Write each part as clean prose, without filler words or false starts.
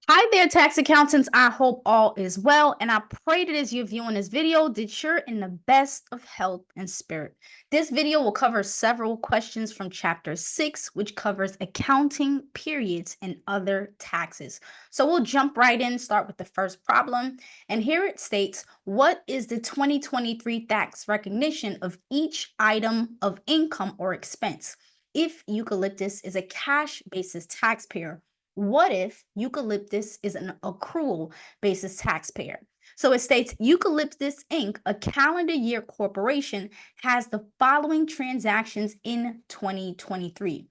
Hi there, tax accountants. I hope all is well, and I pray that as you're viewing this video, that you're in the best of health and spirit. This video will cover several questions from Chapter 6, which covers accounting periods and other taxes. So we'll jump right in, start with the first problem. And here it states, what is the 2023 tax recognition of each item of income or expense? If eucalyptus is a cash basis taxpayer, what if Eucalyptus is an accrual basis taxpayer? So it states Eucalyptus Inc., a calendar year corporation, has the following transactions in 2023.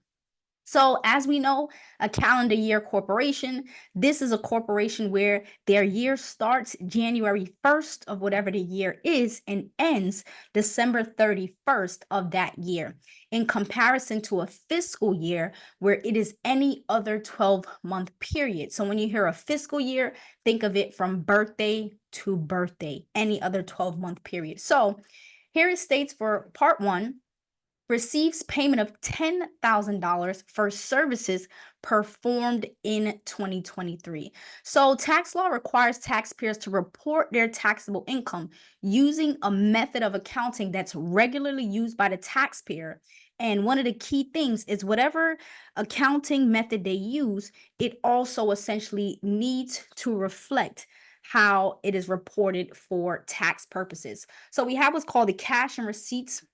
So, as we know, a calendar year corporation, this is a corporation where their year starts January 1st of whatever the year is and ends December 31st of that year, in comparison to a fiscal year where it is any other 12-month period. So, when you hear a fiscal year, think of it from birthday to birthday, any other 12-month period. So, here it states for part one, receives payment of $10,000 for services performed in 2023. So, tax law requires taxpayers to report their taxable income using a method of accounting that's regularly used by the taxpayer. And one of the key things is whatever accounting method they use, it also essentially needs to reflect how it is reported for tax purposes. So, we have what's called the cash and receipts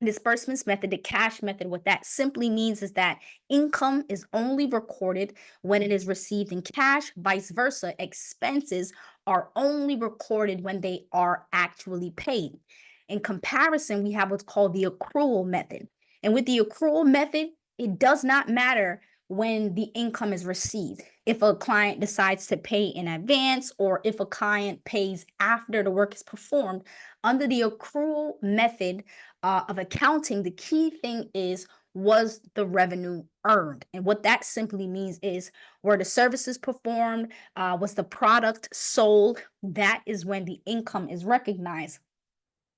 disbursements method, the cash method. What that simply means is that income is only recorded when it is received in cash, vice versa. Expenses are only recorded when they are actually paid. In comparison, we have what's called the accrual method. And with the accrual method, it does not matter when the income is received. If a client decides to pay in advance or if a client pays after the work is performed, under the accrual method, of accounting, the key thing is, was the revenue earned? And what that simply means is, were the services performed? Was the product sold? That is when the income is recognized.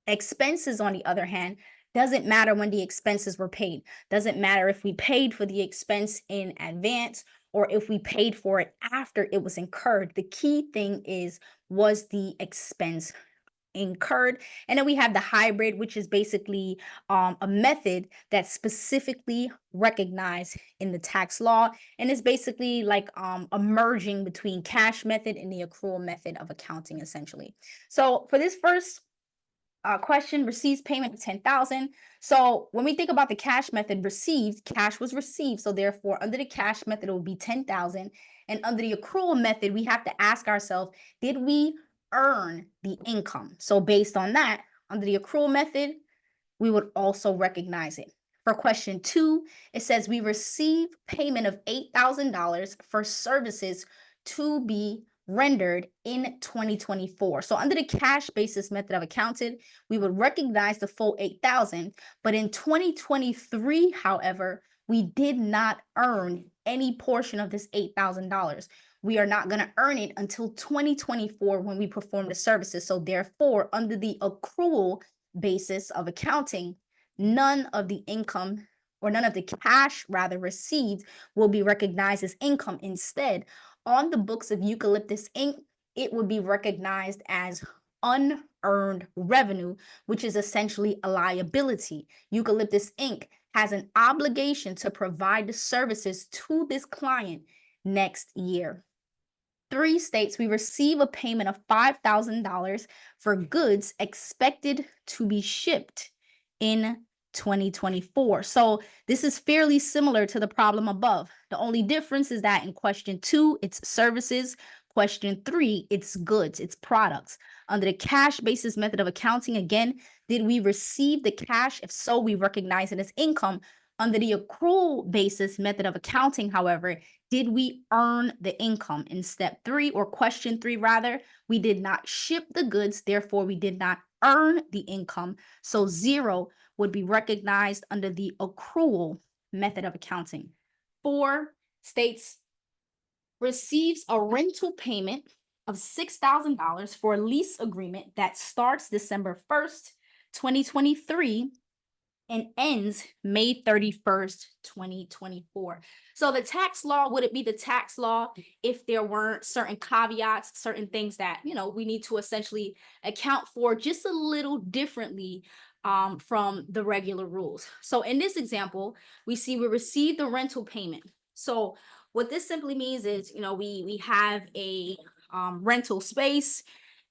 Expenses, on the other hand, doesn't matter when the expenses were paid. Doesn't matter if we paid for the expense in advance or if we paid for it after it was incurred. The key thing is, was the expense incurred? And then we have the hybrid, which is basically a method that's specifically recognized in the tax law, and it's basically like a merging between cash method and the accrual method of accounting, essentially. So for this first question, receives payment of 10,000. So when we think about the cash method, received, cash was received. So therefore, under the cash method, it would be 10,000. And under the accrual method, we have to ask ourselves, did we earn the income? So based on that, under the accrual method, we would also recognize it. For question two, it says we receive payment of $8,000 for services to be rendered in 2024. So under the cash basis method of accounting, we would recognize the full 8,000, but in 2023, however, we did not earn any portion of this $8,000. We are not going to earn it until 2024 when we perform the services. So therefore, under the accrual basis of accounting, none of the income, or none of the cash rather received, will be recognized as income. Instead, on the books of Eucalyptus Inc., it would be recognized as unearned revenue, which is essentially a liability. Eucalyptus Inc. has an obligation to provide the services to this client next year. Three states we receive a payment of $5,000 for goods expected to be shipped in 2024. So this is fairly similar to the problem above. The only difference is that in question two, it's services. Question three, it's goods, it's products. Under the cash basis method of accounting, again, did we receive the cash? If so, we recognize it as income. Under the accrual basis method of accounting, however, did we earn the income? In step three, or question three rather, we did not ship the goods, therefore we did not earn the income. So zero would be recognized under the accrual method of accounting. Four states receives a rental payment of $6,000 for a lease agreement that starts December 1st, 2023 and ends May 31st, 2024. So the tax law, would it be the tax law if there weren't certain caveats, certain things that, we need to essentially account for just a little differently from the regular rules? So in this example, we see we received the rental payment. So what this simply means is, we have a rental space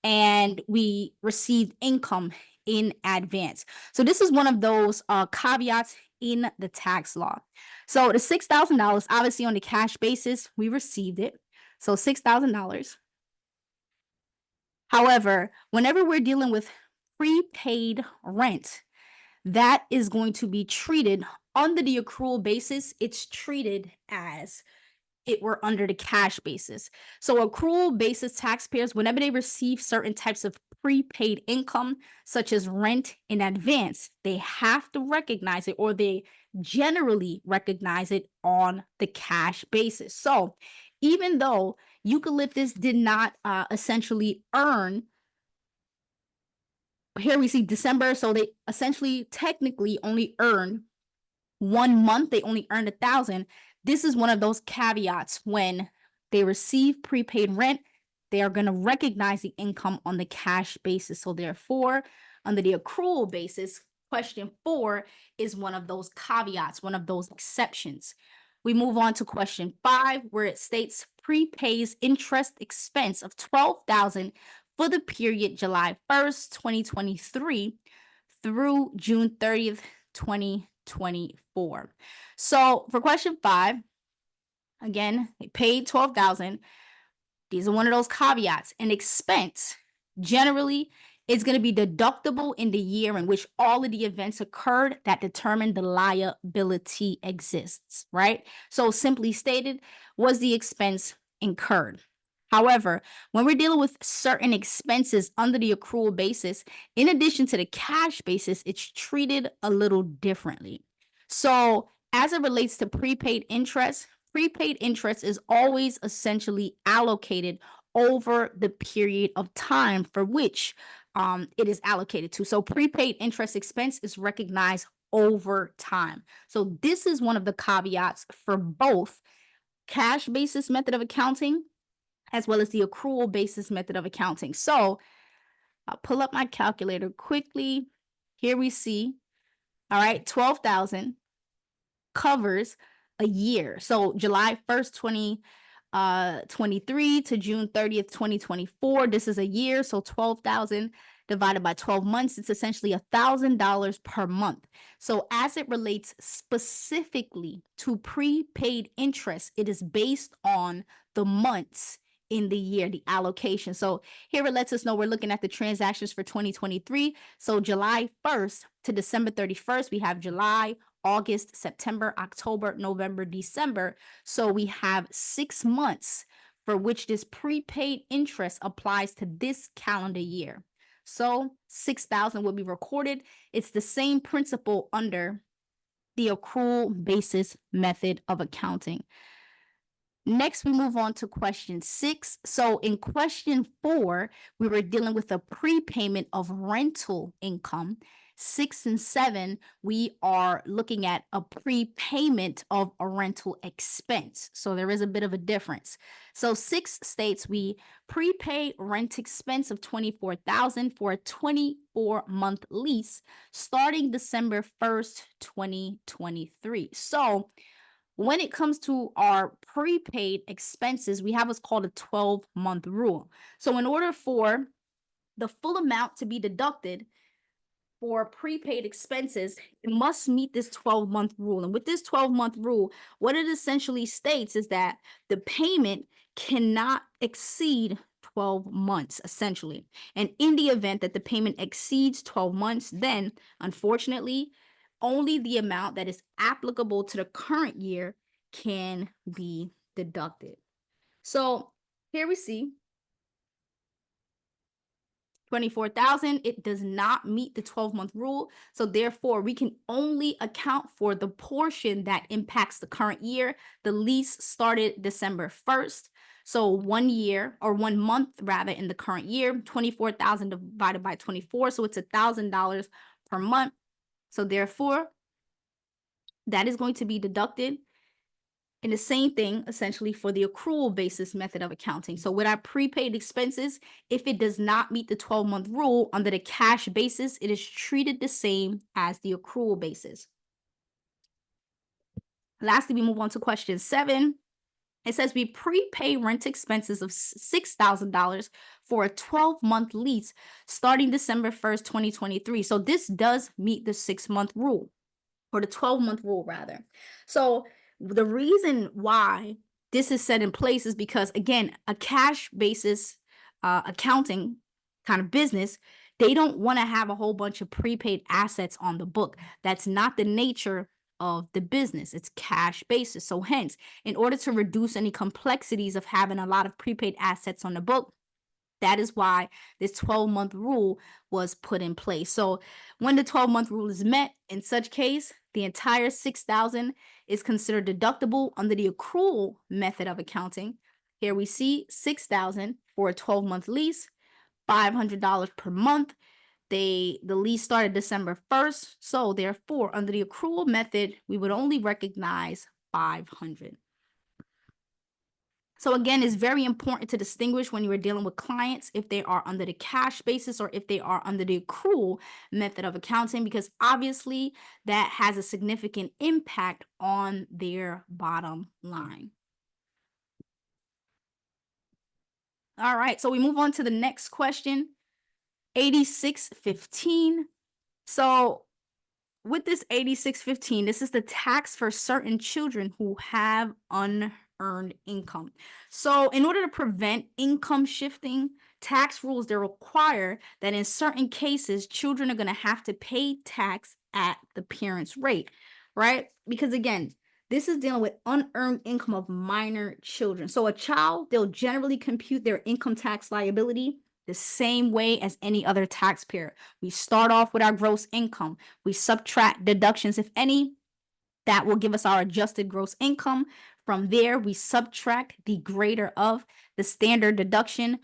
and we received income in advance. So this is one of those caveats in the tax law. So the $6,000, obviously on the cash basis, we received it. So $6,000. However, whenever we're dealing with prepaid rent, that is going to be treated under the accrual basis. It's treated as it were under the cash basis. So accrual basis taxpayers, whenever they receive certain types of prepaid income, such as rent in advance, they have to recognize it, or they generally recognize it on the cash basis. So even though eucalyptus did not essentially earn, here we see December, so they essentially technically only earned 1 month, they only earned 1,000. This is one of those caveats. When they receive prepaid rent, they are going to recognize the income on the cash basis. So therefore, under the accrual basis, question 4 is one of those caveats, one of those exceptions. We move on to question 5, where it states prepays interest expense of $12,000 for the period July 1st, 2023 through June 30th, 2024. So for question 5, again, they paid $12,000. These are one of those caveats. An expense generally is going to be deductible in the year in which all of the events occurred that determine the liability exists, right? So simply stated, was the expense incurred? However, when we're dealing with certain expenses under the accrual basis, in addition to the cash basis, it's treated a little differently. So as it relates to prepaid interest is always essentially allocated over the period of time for which it is allocated to. So prepaid interest expense is recognized over time. So this is one of the caveats for both cash basis method of accounting as well as the accrual basis method of accounting. So I'll pull up my calculator quickly. Here we see, all right, 12,000 covers a year. So July 1st, 2023 to June 30th, 2024. This is a year. So 12,000 divided by 12 months, it's essentially $1,000 per month. So as it relates specifically to prepaid interest, it is based on the months in the year, the allocation. So here it lets us know we're looking at the transactions for 2023. So July 1st to December 31st, we have July, August, September, October, November, December. So we have 6 months for which this prepaid interest applies to this calendar year. So 6,000 will be recorded. It's the same principle under the accrual basis method of accounting. Next, we move on to question 6. So in question 4, we were dealing with a prepayment of rental income. 6 and 7, we are looking at a prepayment of a rental expense. So there is a bit of a difference. So 6 states we prepay rent expense of $24,000 for a 24-month lease starting December 1st, 2023. So when it comes to our prepaid expenses, we have what's called a 12-month rule. So in order for the full amount to be deducted for prepaid expenses, it must meet this 12-month rule. And with this 12-month rule, what it essentially states is that the payment cannot exceed 12 months, essentially. And in the event that the payment exceeds 12 months, then unfortunately, only the amount that is applicable to the current year can be deducted. So here we see 24,000, it does not meet the 12-month rule. So therefore, we can only account for the portion that impacts the current year. The lease started December 1st. So 1 year, or 1 month rather, in the current year, 24,000 divided by 24. So it's $1,000 per month. So therefore, that is going to be deducted. And the same thing essentially for the accrual basis method of accounting. So with our prepaid expenses, if it does not meet the 12-month rule under the cash basis, it is treated the same as the accrual basis. Lastly, we move on to question 7. It says we prepay rent expenses of $6,000 for a 12-month lease starting December 1st, 2023. So this does meet the 6-month rule, or the 12-month rule rather. So the reason why this is set in place is because, again, a cash basis accounting kind of business, they don't want to have a whole bunch of prepaid assets on the book. That's not the nature of the business. It's cash basis. So hence, in order to reduce any complexities of having a lot of prepaid assets on the book, that is why this 12-month rule was put in place. So when the 12-month rule is met, in such case, the entire $6,000 is considered deductible under the accrual method of accounting. Here we see $6,000 for a 12-month lease, $500 per month. The lease started December 1st. So therefore, under the accrual method, we would only recognize $500. So again, it's very important to distinguish when you are dealing with clients if they are under the cash basis or if they are under the accrual method of accounting, because obviously that has a significant impact on their bottom line. All right, so we move on to the next question, 8615. So with this 8615, this is the tax for certain children who have unearned income. So in order to prevent income shifting, tax rules, they require that in certain cases, children are going to have to pay tax at the parent's rate, right? Because again, this is dealing with unearned income of minor children. So a child, they'll generally compute their income tax liability the same way as any other taxpayer. We start off with our gross income. We subtract deductions, if any. That will give us our adjusted gross income. From there, we subtract the greater of the standard deduction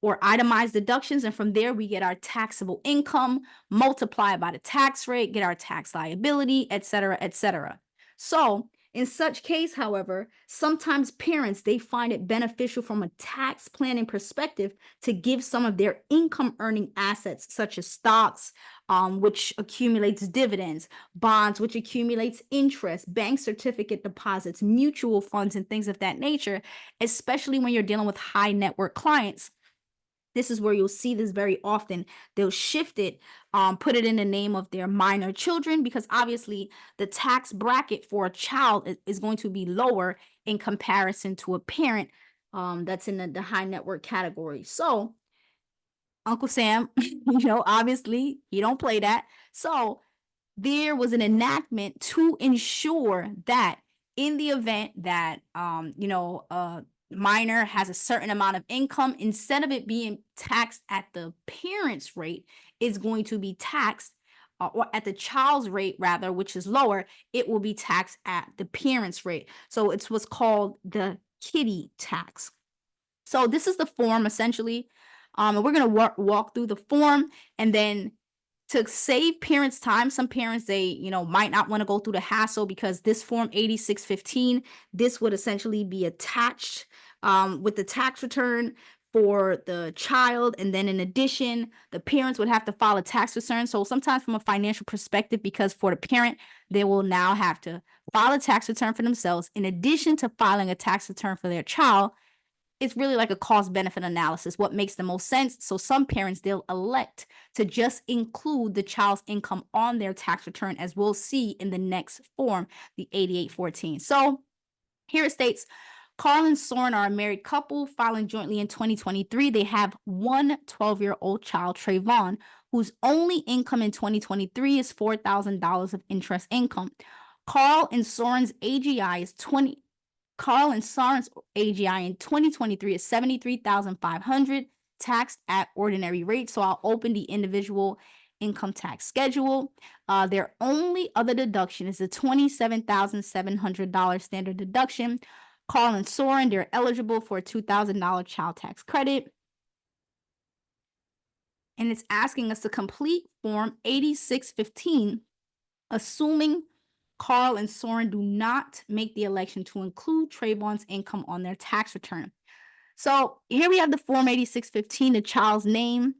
or itemized deductions. And from there, we get our taxable income, multiply by the tax rate, get our tax liability, etc., etc. So in such case, however, sometimes parents, they find it beneficial from a tax planning perspective to give some of their income earning assets, such as stocks, which accumulates dividends, bonds, which accumulates interest, bank certificate deposits, mutual funds, and things of that nature, especially when you're dealing with high net worth clients. This is where you'll see this very often. They'll shift it, put it in the name of their minor children, because obviously the tax bracket for a child is going to be lower in comparison to a parent that's in the high net worth category. So Uncle Sam, obviously you don't play that. So there was an enactment to ensure that in the event that a minor has a certain amount of income, instead of it being taxed at the parent's rate, it's going to be taxed or at the child's rate rather, which is lower. It will be taxed at the parent's rate. So it's what's called the kiddie tax. So this is the form essentially. And we're going to walk through the form, and then to save parents time, some parents, they might not want to go through the hassle, because this form 8615, this would essentially be attached with the tax return for the child, and then in addition, the parents would have to file a tax return. So sometimes from a financial perspective, because for the parent, they will now have to file a tax return for themselves in addition to filing a tax return for their child. It's really like a cost benefit analysis, what makes the most sense. So some parents, they'll elect to just include the child's income on their tax return, as we'll see in the next form, the 8814. So here it states, Carl and Soren are a married couple filing jointly in 2023. They have one 12-year-old child, Trayvon, whose only income in 2023 is $4,000 of interest income. Carl and Soren's AGI in 2023 is $73,500, taxed at ordinary rate. So I'll open the individual income tax schedule. Their only other deduction is the $27,700 standard deduction. Carl and Soren, they're eligible for a $2,000 child tax credit. And it's asking us to complete form 8615 assuming Carl and Soren do not make the election to include Trayvon's income on their tax return. So here we have the Form 8615, the child's name.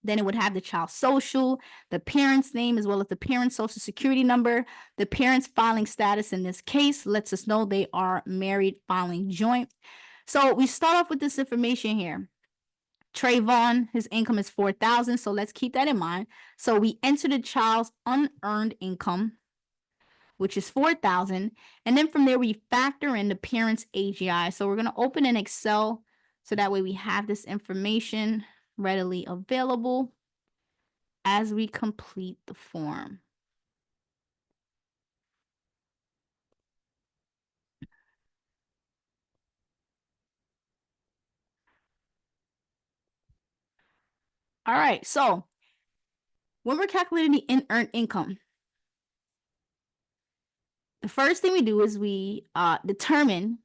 Then it would have the child's social, the parent's name, as well as the parent's social security number. The parent's filing status in this case lets us know they are married, filing joint. So we start off with this information here. Trayvon, his income is $4,000, so let's keep that in mind. So we enter the child's unearned income, which is $4,000, and then from there we factor in the parent's AGI. So we're going to open an Excel so that way we have this information readily available as we complete the form. All right, so when we're calculating the unearned income, the first thing we do is we determine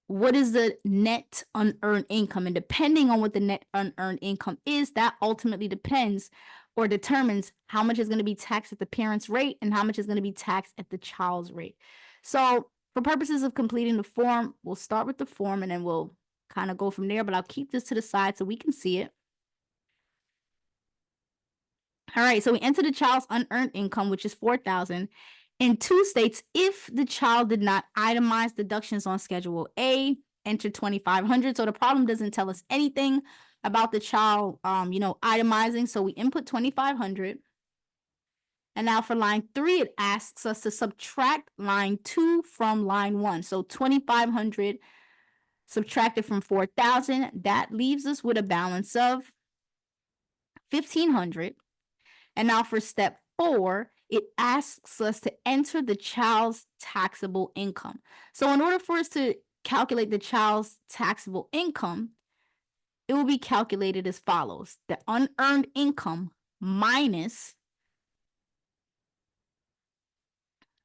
what is the net unearned income. And depending on what the net unearned income is, that ultimately depends or determines how much is going to be taxed at the parent's rate and how much is going to be taxed at the child's rate. So for purposes of completing the form, we'll start with the form and then we'll kind of go from there, but I'll keep this to the side so we can see it. All right, so we enter the child's unearned income, which is $4,000. In two states, if the child did not itemize deductions on Schedule A, enter $2,500. So the problem doesn't tell us anything about the child, itemizing. So we input $2,500. And now for line 3, it asks us to subtract line 2 from line 1. So $2,500 subtracted from $4,000. That leaves us with a balance of $1,500. And now for step 4, it asks us to enter the child's taxable income. So in order for us to calculate the child's taxable income, it will be calculated as follows. The unearned income minus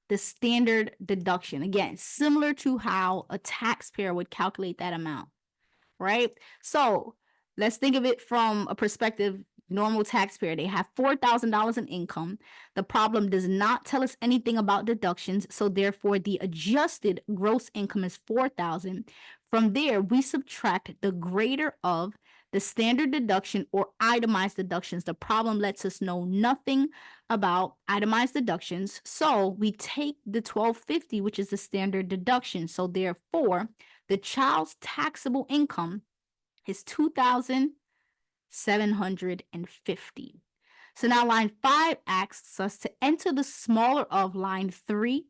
the standard deduction. Again, similar to how a taxpayer would calculate that amount, right? So let's think of it from a perspective. Normal taxpayer, they have $4,000 in income. The problem does not tell us anything about deductions, so therefore the adjusted gross income is $4,000. From there, we subtract the greater of the standard deduction or itemized deductions. The problem lets us know nothing about itemized deductions, so we take the $1,250, which is the standard deduction. So therefore, the child's taxable income is $2,750. So now line 5 asks us to enter the smaller of line 3,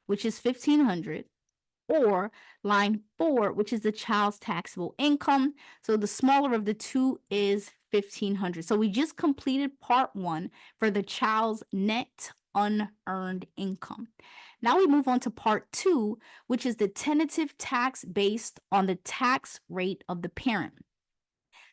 which is $1,500, or line 4, which is the child's taxable income. So the smaller of the two is $1,500. So we just completed part 1 for the child's net unearned income. Now we move on to part 2, which is the tentative tax based on the tax rate of the parent.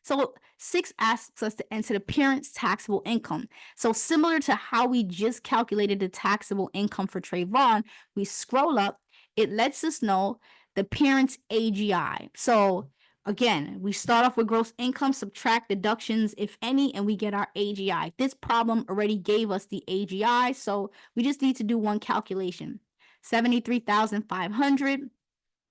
So 6 asks us to enter the parent's taxable income. So similar to how we just calculated the taxable income for Trayvon, we scroll up, it lets us know the parent's AGI. So again, we start off with gross income, subtract deductions, if any, and we get our AGI. This problem already gave us the AGI, so we just need to do one calculation. 73,500.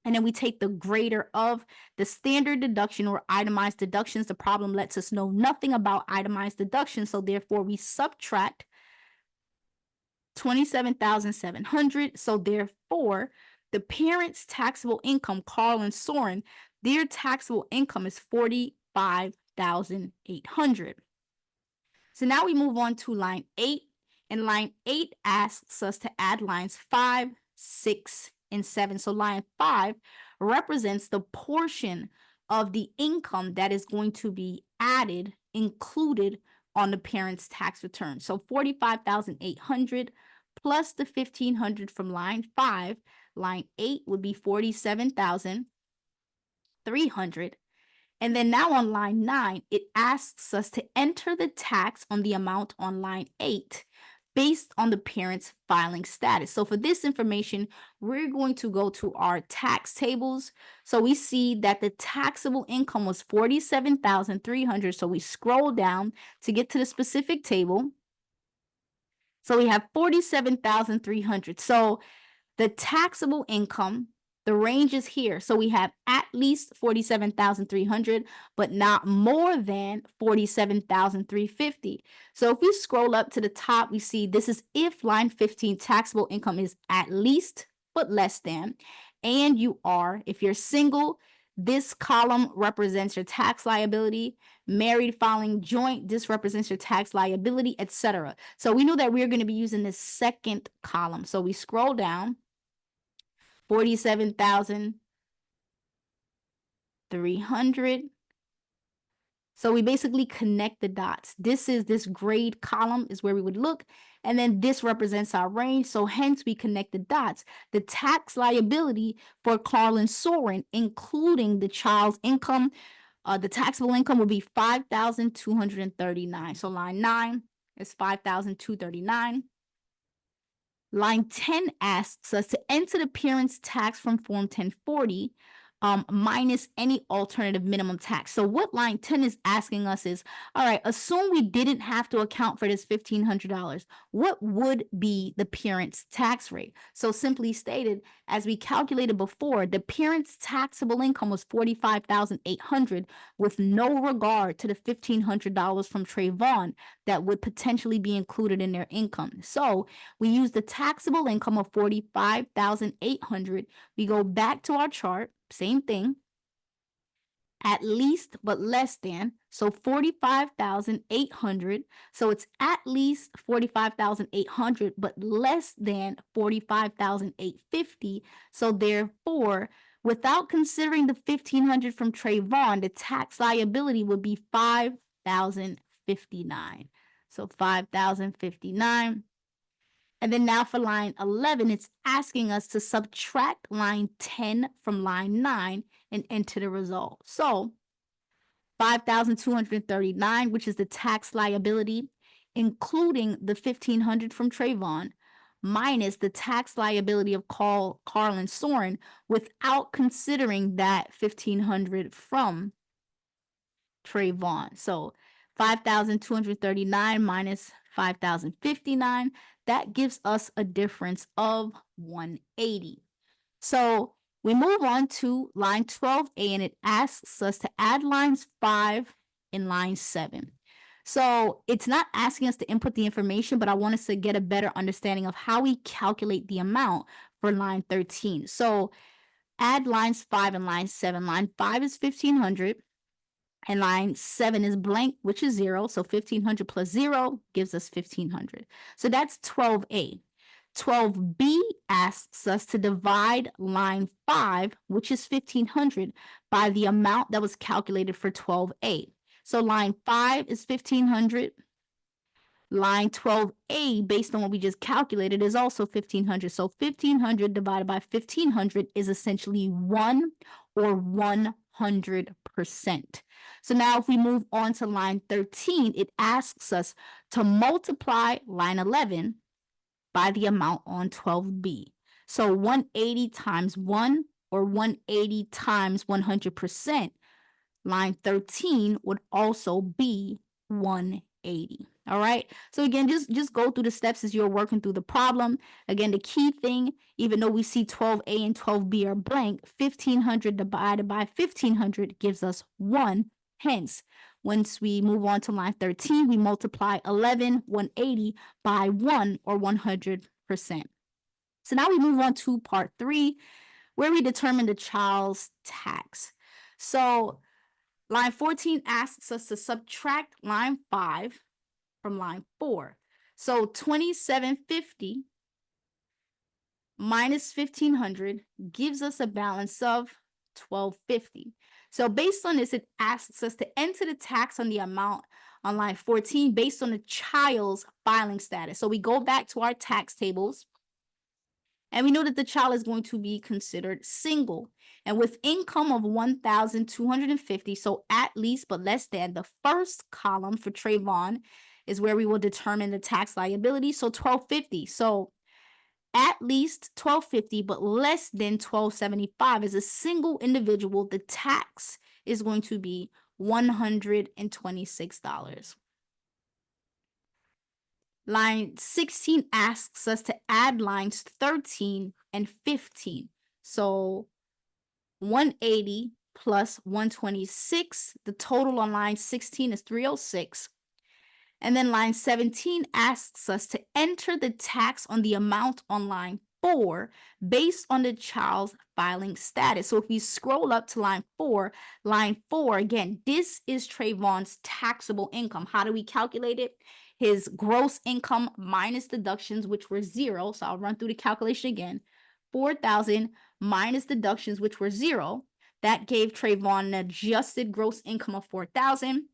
And then we take the greater of the standard deduction or itemized deductions. The problem lets us know nothing about itemized deductions, so therefore we subtract 27,700. So therefore, the parent's taxable income, Carl and Soren, their taxable income is 45,800. So now we move on to line 8, and line 8 asks us to add lines 5, 6, and 7. So line 5 represents the portion of the income that is going to be added, included on the parent's tax return. So 45,800 plus the 1,500 from line 5. Line 8 would be 47,300. And then now on line 9, it asks us to enter the tax on the amount on line 8 based on the parent's filing status. So for this information, we're going to go to our tax tables. So we see that the taxable income was 47,300. So we scroll down to get to the specific table. So we have 47,300. So the taxable income, the range is here. So we have at least 47,300, but not more than 47,350. So if we scroll up to the top, we see this is if line 15 taxable income is at least but less than, and you are, if you're single, this column represents your tax liability. Married, filing joint, this represents your tax liability, etc. So we know that we're going to be using this second column. So we scroll down, 47,300. So we basically connect the dots. This grade column is where we would look, and then this represents our range. So hence we connect the dots. The tax liability for Carl and Soren, including the child's income, the taxable income would be 5,239. So line 9 is 5,239. Line 10 asks us to enter the parent's tax from Form 1040 minus any alternative minimum tax. So what line 10 is asking us is, all right, assume we didn't have to account for this $1,500. What would be the parent's tax rate? So simply stated, as we calculated before, the parent's taxable income was $45,800 with no regard to the $1,500 from Trayvon that would potentially be included in their income. So we use the taxable income of $45,800. We go back to our chart, same thing, at least but less than, so 45,800. So it's at least 45,800 but less than 45,850. So therefore, without considering the 1,500 from Trayvon, the tax liability would be 5,059. So 5,059. And then now for line 11, it's asking us to subtract line 10 from line 9 and enter the result. So 5,239, which is the tax liability, including the 1,500 from Trayvon, minus the tax liability of Carl and Soren, without considering that 1,500 from Trayvon. So 5,239 minus 5,059, that gives us a difference of 180. So we move on to line 12A, and it asks us to add lines 5 and line 7. So it's not asking us to input the information, but I want us to get a better understanding of how we calculate the amount for line 13. So add lines 5 and line 7. Line 5 is 1,500. And line 7 is blank, which is 0. So 1,500 plus 0 gives us 1,500. So that's 12A. 12B asks us to divide line 5, which is 1,500, by the amount that was calculated for 12A. So line 5 is 1,500. Line 12A, based on what we just calculated, is also 1,500. So 1,500 divided by 1,500 is essentially 1 or 100%. So now if we move on to line 13, it asks us to multiply line 11 by the amount on 12B. So 180 times 1 or 180 times 100%, line 13 would also be 180. All right. So again, just go through the steps as you're working through the problem. Again, the key thing, even though we see 12A and 12B are blank, 1,500 divided by 1,500 gives us 1. Hence, once we move on to line 13, we multiply 180 by 1 or 100%. So now we move on to part 3, where we determine the child's tax. So line 14 asks us to subtract line 5 from line 4. So 2,750 minus 1,500 gives us a balance of 1,250. So based on this, it asks us to enter the tax on the amount on line 14 based on the child's filing status. So we go back to our tax tables, and we know that the child is going to be considered single and with income of 1,250. So at least but less than, the first column for Trayvon is where we will determine the tax liability. So 1,250. So at least 1,250 but less than 1,275 as a single individual, the tax is going to be $126. Line 16 asks us to add lines 13 and 15. So 180 plus 126, the total on line 16 is 306. And then line 17 asks us to enter the tax on the amount on line 4 based on the child's filing status. So if we scroll up to line 4, again, this is Trayvon's taxable income. How do we calculate it? His gross income minus deductions, which were 0. So I'll run through the calculation again. 4,000 minus deductions, which were 0. That gave Trayvon an adjusted gross income of 4,000.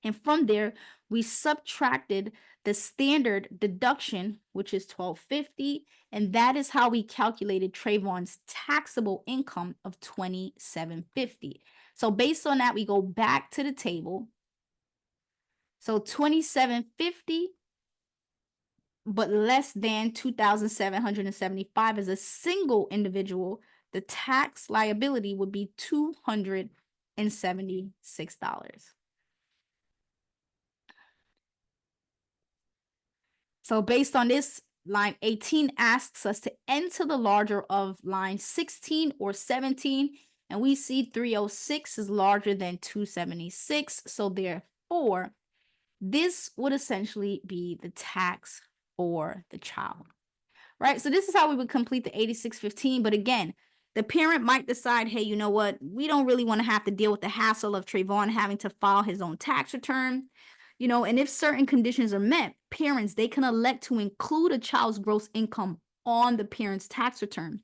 And from there, we subtracted the standard deduction, which is $1,250, and that is how we calculated Trayvon's taxable income of $2,750. So based on that, we go back to the table. So $2,750, but less than $2,775 as a single individual, the tax liability would be $276. So based on this, line 18 asks us to enter the larger of line 16 or 17, and we see 306 is larger than 276. So therefore, this would essentially be the tax for the child, right? So this is how we would complete the 8615. But again, the parent might decide, hey, you know what? We don't really want to have to deal with the hassle of Trayvon having to file his own tax return. And if certain conditions are met, parents, they can elect to include a child's gross income on the parent's tax return.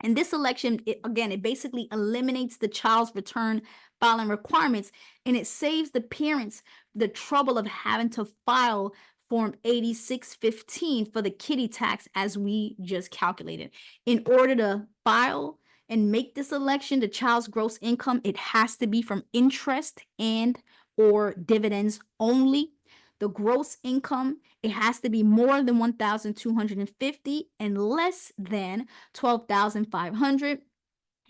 And this election, it basically eliminates the child's return filing requirements, and it saves the parents the trouble of having to file Form 8615 for the kiddie tax as we just calculated. In order to file and make this election, the child's gross income, it has to be from interest and or dividends only. The gross income, it has to be more than 1,250 and less than 12,500.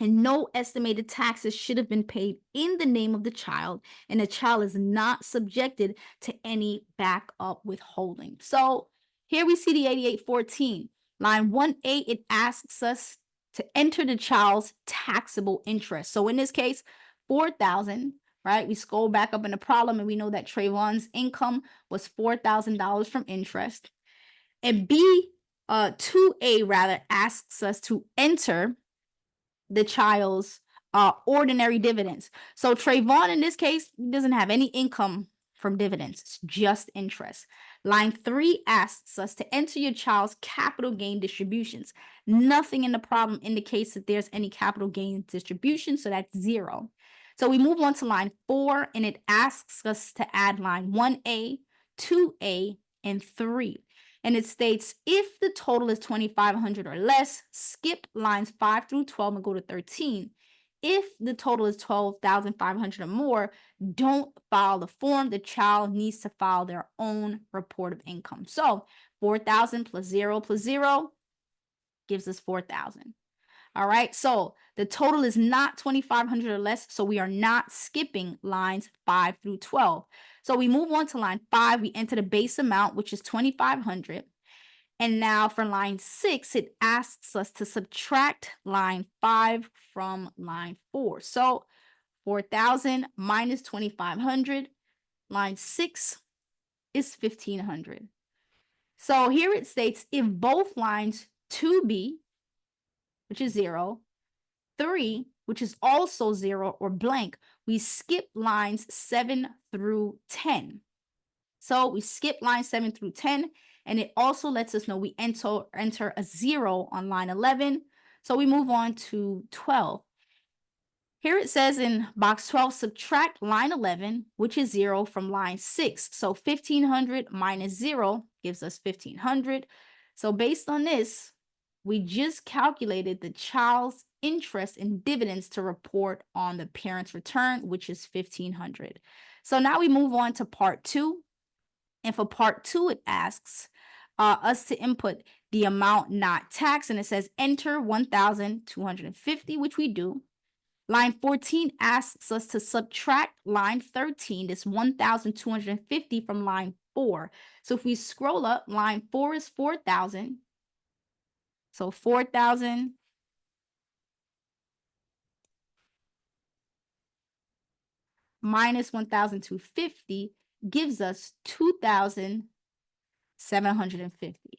And no estimated taxes should have been paid in the name of the child, and the child is not subjected to any backup withholding. So here we see the 8814. Line 1A, it asks us to enter the child's taxable interest. So in this case, 4,000, right? We scroll back up in the problem and we know that Trayvon's income was $4,000 from interest. And B, 2A rather asks us to enter the child's ordinary dividends. So Trayvon in this case doesn't have any income from dividends. It's just interest. Line 3 asks us to enter your child's capital gain distributions. Nothing in the problem indicates that there's any capital gain distribution, so that's 0. So we move on to line 4, and it asks us to add line 1A, 2A, and 3. And it states, if the total is 2,500 or less, skip lines 5 through 12 and go to 13. If the total is 12,500 or more, don't file the form. The child needs to file their own report of income. So 4,000 plus 0 gives us 4,000. All right, so the total is not 2,500 or less, so we are not skipping lines 5 through 12. So we move on to line 5, we enter the base amount, which is 2,500. And now for line 6, it asks us to subtract line 5 from line 4. So 4,000 minus 2,500, line 6 is 1,500. So here it states, if both lines 2B, which is 0, 3, which is also 0 or blank, we skip lines 7 through 10. So we skip lines 7 through 10, and it also lets us know we enter a 0 on line 11. So we move on to 12. Here it says in box 12, subtract line 11, which is 0, from line 6. So 1,500 minus 0 gives us 1,500. So based on this, we just calculated the child's interest and dividends to report on the parent's return, which is 1,500. So now we move on to part 2. And for part 2, it asks us to input the amount not taxed. And it says enter 1,250, which we do. Line 14 asks us to subtract line 13, this 1,250, from line 4. So if we scroll up, line 4 is 4,000. So 4,000 minus 1,250 gives us 2,750.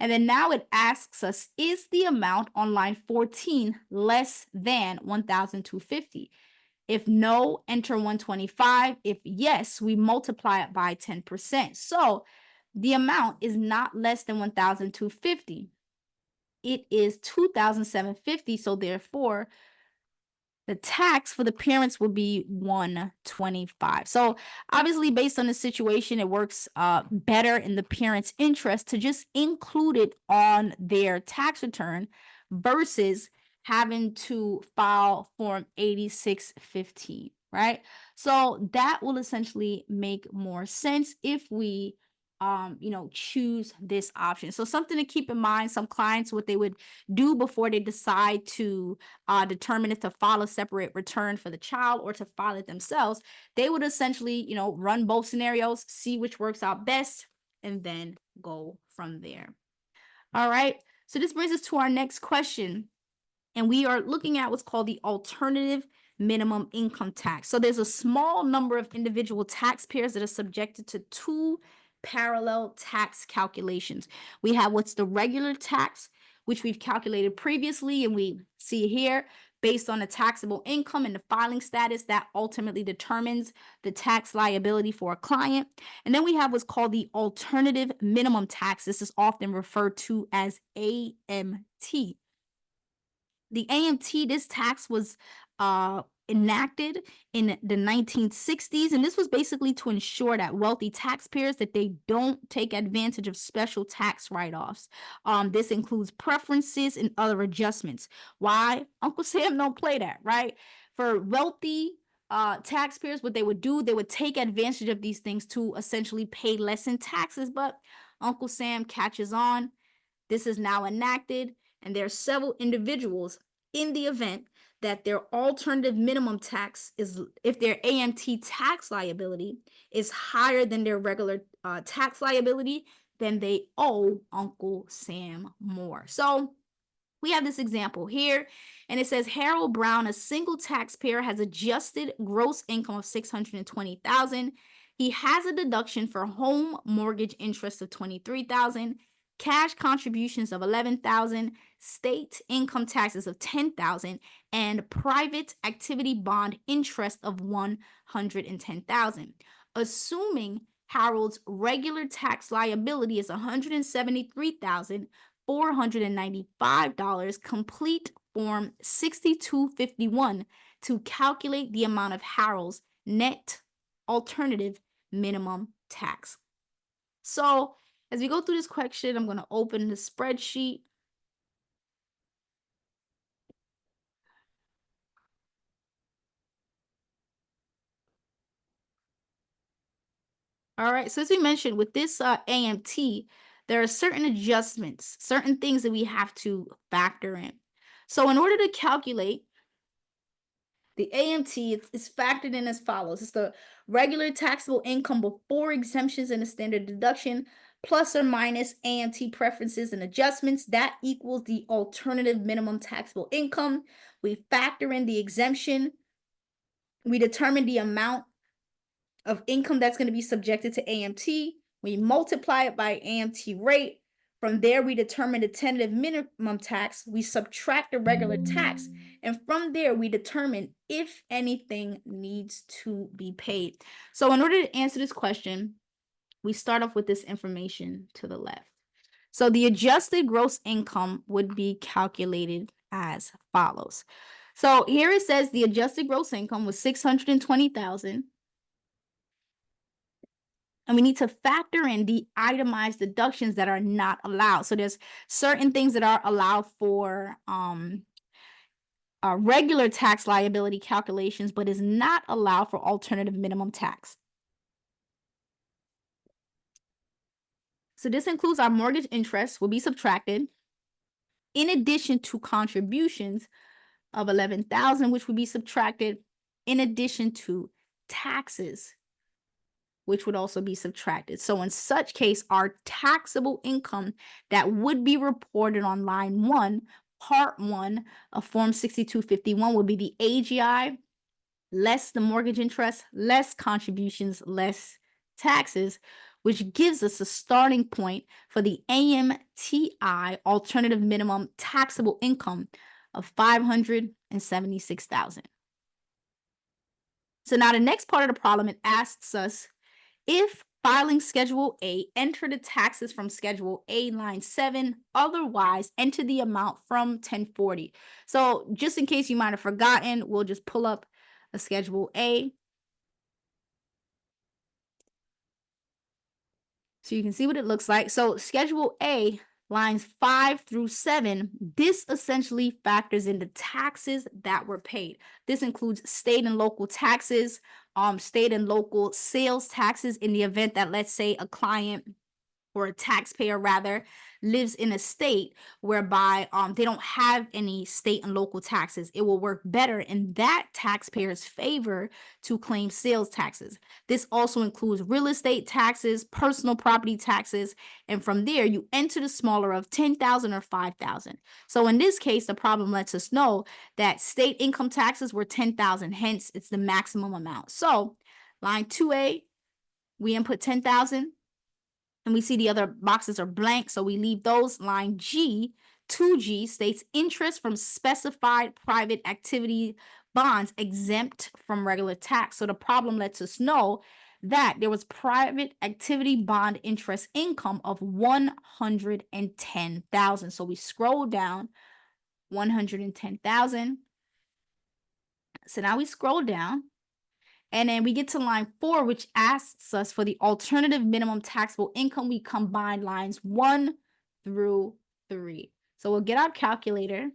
And then now it asks us, is the amount on line 14 less than 1,250? If no, enter 125. If yes, we multiply it by 10%. So the amount is not less than 1,250. It is 2,750. So therefore, the tax for the parents will be 125. So obviously, based on the situation, it works better in the parents' interest to just include it on their tax return versus having to file Form 8615, right? So that will essentially make more sense if we choose this option. So something to keep in mind, some clients, what they would do before they decide to determine if to file a separate return for the child or to file it themselves, they would essentially, run both scenarios, see which works out best, and then go from there. All right. So this brings us to our next question. And we are looking at what's called the alternative minimum income tax. So there's a small number of individual taxpayers that are subjected to two parallel tax calculations. We have what's the regular tax, which we've calculated previously, and we see here based on the taxable income and the filing status that ultimately determines the tax liability for a client. And then we have what's called the alternative minimum tax. This is often referred to as AMT. The AMT, this tax was enacted in the 1960s, and this was basically to ensure that wealthy taxpayers that they don't take advantage of special tax write-offs. This includes preferences and other adjustments. Why? Uncle Sam don't play that, right? For wealthy taxpayers, what they would do, they would take advantage of these things to essentially pay less in taxes, but Uncle Sam catches on. This is now enacted, and there are several individuals in the event that their alternative minimum tax is, if their AMT tax liability is higher than their regular tax liability, then they owe Uncle Sam more. So we have this example here, and it says Harold Brown, a single taxpayer, has adjusted gross income of $620,000. He has a deduction for home mortgage interest of $23,000, cash contributions of $11,000, state income taxes of $10,000, and private activity bond interest of $110,000. Assuming Harold's regular tax liability is $173,495, complete Form 6251 to calculate the amount of Harold's net alternative minimum tax. So as we go through this question, I'm going to open the spreadsheet. All right, so as we mentioned, with this AMT, there are certain adjustments, certain things that we have to factor in. So in order to calculate the AMT, is factored in as follows. It's the regular taxable income before exemptions and a standard deduction, plus or minus AMT preferences and adjustments. That equals the alternative minimum taxable income. We factor in the exemption. We determine the amount of income that's going to be subjected to AMT. We multiply it by AMT rate. From there, we determine the tentative minimum tax. We subtract the regular tax. And from there, we determine if anything needs to be paid. So in order to answer this question, we start off with this information to the left. So the adjusted gross income would be calculated as follows. So here it says the adjusted gross income was $620,000. And we need to factor in the itemized deductions that are not allowed. So there's certain things that are allowed for regular tax liability calculations, but is not allowed for alternative minimum tax. So this includes our mortgage interest will be subtracted, in addition to contributions of $11,000, which would be subtracted, in addition to taxes, which would also be subtracted. So in such case, our taxable income that would be reported on line 1, part 1 of Form 6251 would be the AGI less the mortgage interest, less contributions, less taxes, which gives us a starting point for the AMTI alternative minimum taxable income of $576,000. So now the next part of the problem, it asks us if filing Schedule A, enter the taxes from Schedule A line 7, otherwise enter the amount from 1040. So just in case you might have forgotten, we'll just pull up a Schedule A. So you can see what it looks like. So Schedule A, lines 5 through 7, this essentially factors in the taxes that were paid. This includes state and local taxes, state and local sales taxes in the event that, let's say, a client or a taxpayer rather lives in a state whereby they don't have any state and local taxes. It will work better in that taxpayer's favor to claim sales taxes. This also includes real estate taxes, personal property taxes, and from there you enter the smaller of 10,000 or 5,000. So in this case, the problem lets us know that state income taxes were 10,000, hence it's the maximum amount. So line 2A, we input 10,000. And we see the other boxes are blank, so we leave those. Line G, 2G states interest from specified private activity bonds exempt from regular tax. So the problem lets us know that there was private activity bond interest income of 110,000. So we scroll down, 110,000. So now we scroll down. And then we get to line 4, which asks us for the alternative minimum taxable income. We combine lines 1 through 3. So we'll get our calculator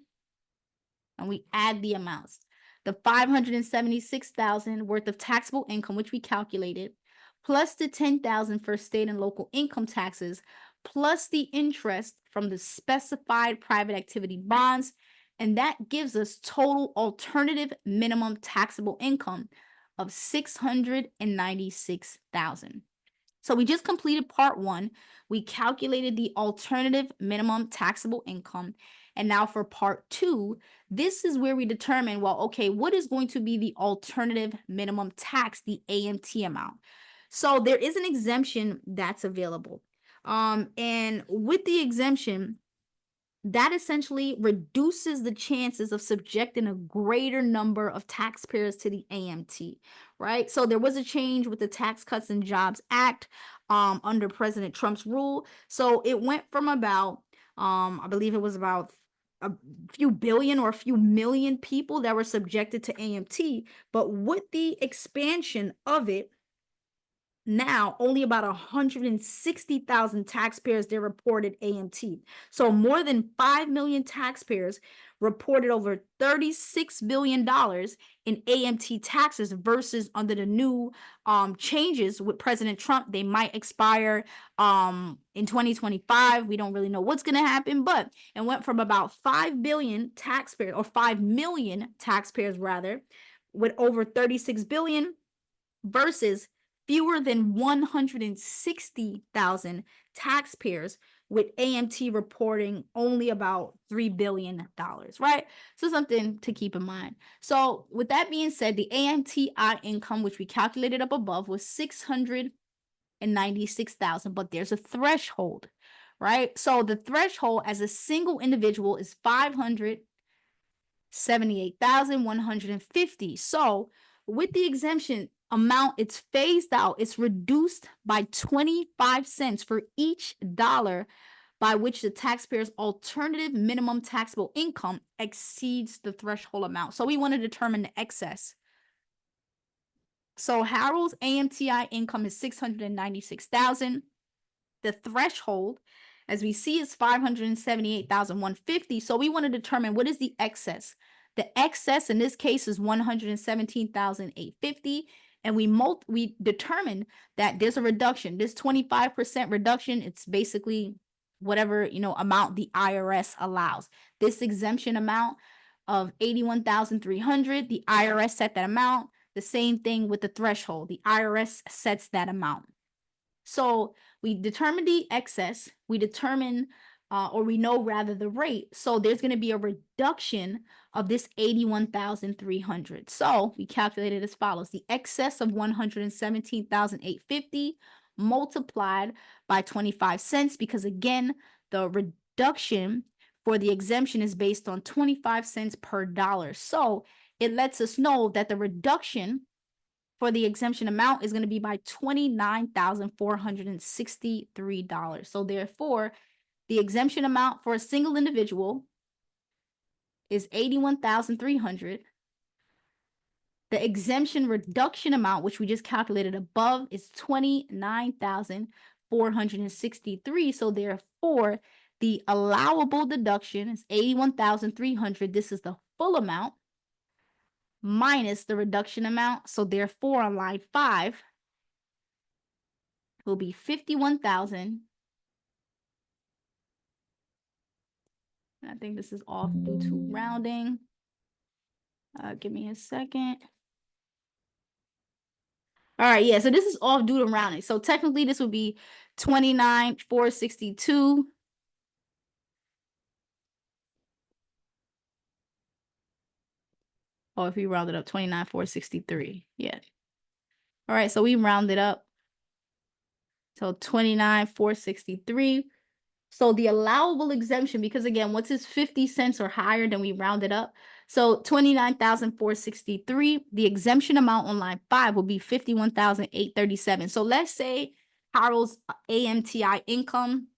and we add the amounts. The $576,000 worth of taxable income, which we calculated, plus the $10,000 for state and local income taxes, plus the interest from the specified private activity bonds. And that gives us total alternative minimum taxable income of $696,000. So we just completed part 1. We calculated the alternative minimum taxable income. And now for part 2, this is where we determine, well, okay, what is going to be the alternative minimum tax, the AMT amount? So there is an exemption that's available. And with the exemption, that essentially reduces the chances of subjecting a greater number of taxpayers to the AMT, right? So there was a change with the Tax Cuts and Jobs Act under President Trump's rule. So it went from about, I believe it was about a few billion or a few million people that were subjected to AMT. But with the expansion of it, now only about 160,000 taxpayers they reported AMT. So more than 5 million taxpayers reported over $36 billion in AMT taxes versus under the new changes with President Trump. They might expire in 2025. We don't really know what's going to happen, but it went from about 5 billion taxpayers, or 5 million taxpayers rather, with over 36 billion versus fewer than 160,000 taxpayers with AMT reporting only about $3 billion, right? So something to keep in mind. So with that being said, the AMTI income, which we calculated up above, was 696,000, but there's a threshold, right? So the threshold as a single individual is 578,150. So with the exemption amount, it's phased out. It's reduced by 25 cents for each dollar by which the taxpayer's alternative minimum taxable income exceeds the threshold amount. So we want to determine the excess. So Harold's AMTI income is 696,000. The threshold, as we see, is 578,150. So we want to determine what is the excess. The excess in this case is 117,850. And we determined that there's a reduction. This 25% reduction, it's basically whatever amount the IRS allows. This exemption amount of 81,300, the IRS set that amount. The same thing with the threshold. The IRS sets that amount. So we determine the excess, we determine, or we know rather the rate. So there's going to be a reduction of this 81,300. So we calculated as follows: the excess of 117,850 multiplied by 25 cents, because again, the reduction for the exemption is based on 25 cents per dollar. So it lets us know that the reduction for the exemption amount is going to be by $29,463. So therefore, the exemption amount for a single individual is $81,300. The exemption reduction amount, which we just calculated above, is $29,463. So therefore, the allowable deduction is $81,300. This is the full amount minus the reduction amount. So therefore, on line 5, will be 51,000. I think this is off due to rounding. Give me a second. All right, yeah, so this is off due to rounding. So technically this would be 29,462. Oh, if we round it up, 29,463. Yeah. All right, so we round it up. So 29,463. So the allowable exemption, because again, once it's 50 cents or higher, then we round it up. So 29,463, the exemption amount on line 5 will be 51,837. So let's say Harold's AMTI income,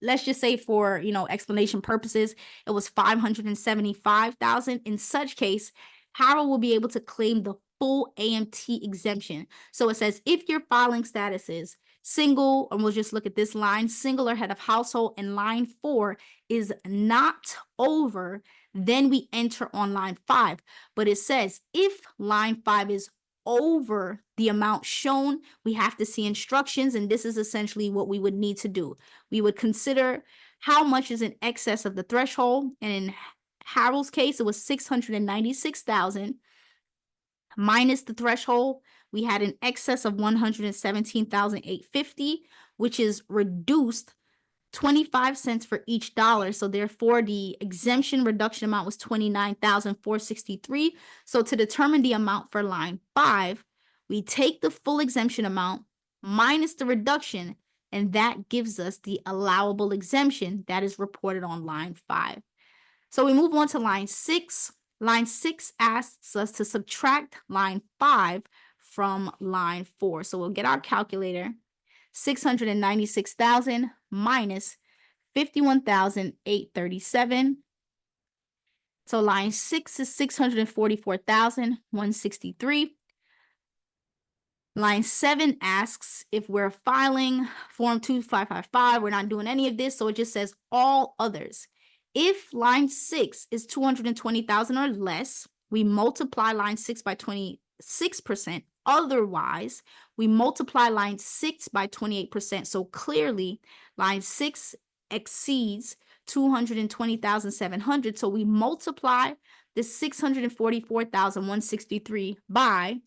let's just say for, explanation purposes, it was 575,000. In such case, Harold will be able to claim the full AMT exemption. So it says if your filing status is single, and we'll just look at this line, single or head of household, and line 4 is not over, then we enter on line 5. But it says if line 5 is over the amount shown, we have to see instructions, and this is essentially what we would need to do. We would consider how much is in excess of the threshold, and in Harold's case, it was 696,000 minus the threshold. We had an excess of 117,850, which is reduced 25 cents for each dollar. So therefore, the exemption reduction amount was 29,463. So to determine the amount for line 5, we take the full exemption amount minus the reduction, and that gives us the allowable exemption that is reported on line 5. So we move on to line 6. Line 6 asks us to subtract line 5 from line 4. So we'll get our calculator. 696,000 minus 51,837. So line 6 is 644,163. Line 7 asks if we're filing Form 2555. We're not doing any of this, so it just says all others. If line 6 is 220,000 or less, we multiply line 6 by 26%. Otherwise, we multiply line 6 by 28%. So clearly, line 6 exceeds 220,700. So we multiply the 644,163 by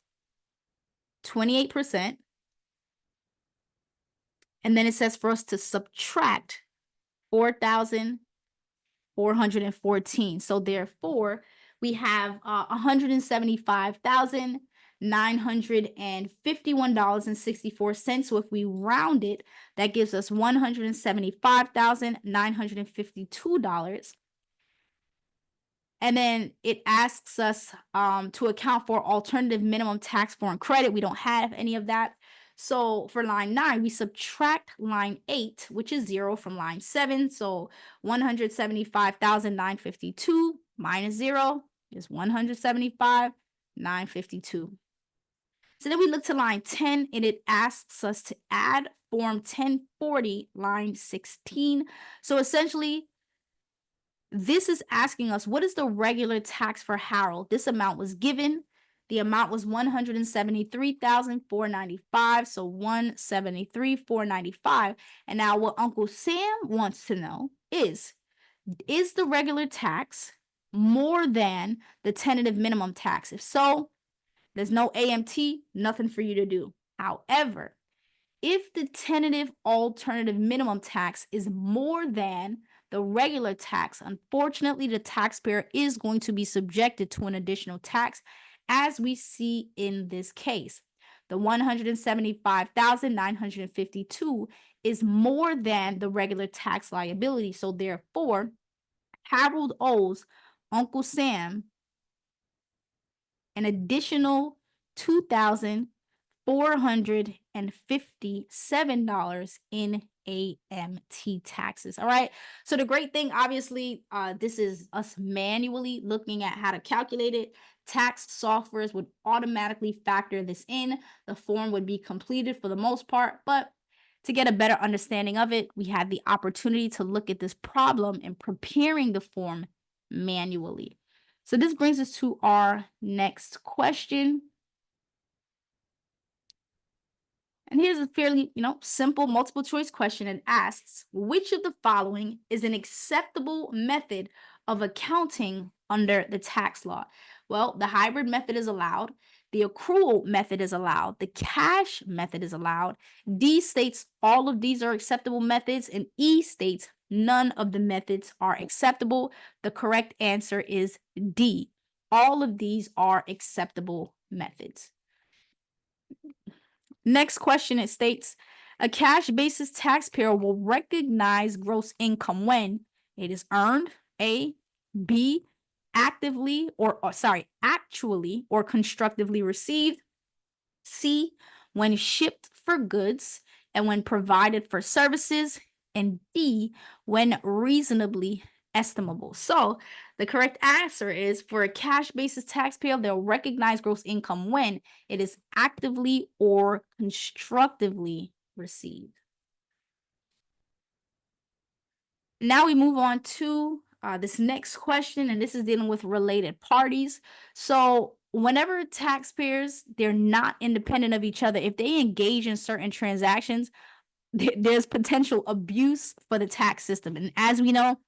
28%. And then it says for us to subtract 4,414. So therefore, we have $175,951.64. So if we round it, that gives us $175,952. And then it asks us to account for alternative minimum tax foreign credit. We don't have any of that. So for line 9, we subtract line 8, which is 0, from line 7. So 175,952 minus 0 is 175,952. So then we look to line 10, and it asks us to add Form 1040, line 16. So essentially, this is asking us, what is the regular tax for Harold? This amount was given. The amount was $173,495, so $173,495. And now what Uncle Sam wants to know is the regular tax more than the tentative minimum tax? If so, There's no AMT, nothing for you to do. However, if the tentative alternative minimum tax is more than the regular tax, unfortunately, the taxpayer is going to be subjected to an additional tax, as we see in this case. The $175,952 is more than the regular tax liability. So therefore, Harold owes Uncle Sam an additional $2,457 in AMT taxes. All right. So the great thing, obviously, this is us manually looking at how to calculate it. Tax softwares would automatically factor this in. The form would be completed for the most part, but to get a better understanding of it, we had the opportunity to look at this problem and preparing the form manually. So this brings us to our next question. And here's a fairly, simple multiple choice question. It asks, which of the following is an acceptable method of accounting under the tax law? Well, the hybrid method is allowed. The accrual method is allowed. The cash method is allowed. D states all of these are acceptable methods, and E states none of the methods are acceptable. The correct answer is D. All of these are acceptable methods. Next question, it states, a cash basis taxpayer will recognize gross income when it is earned, A, B, actually or constructively received, C, when shipped for goods and when provided for services, and D, when reasonably estimable. So the correct answer is, for a cash basis taxpayer, they'll recognize gross income when it is actively or constructively received. Now we move on to this next question, and this is dealing with related parties. So whenever taxpayers, they're not independent of each other, if they engage in certain transactions, there's potential abuse for the tax system. And as we know,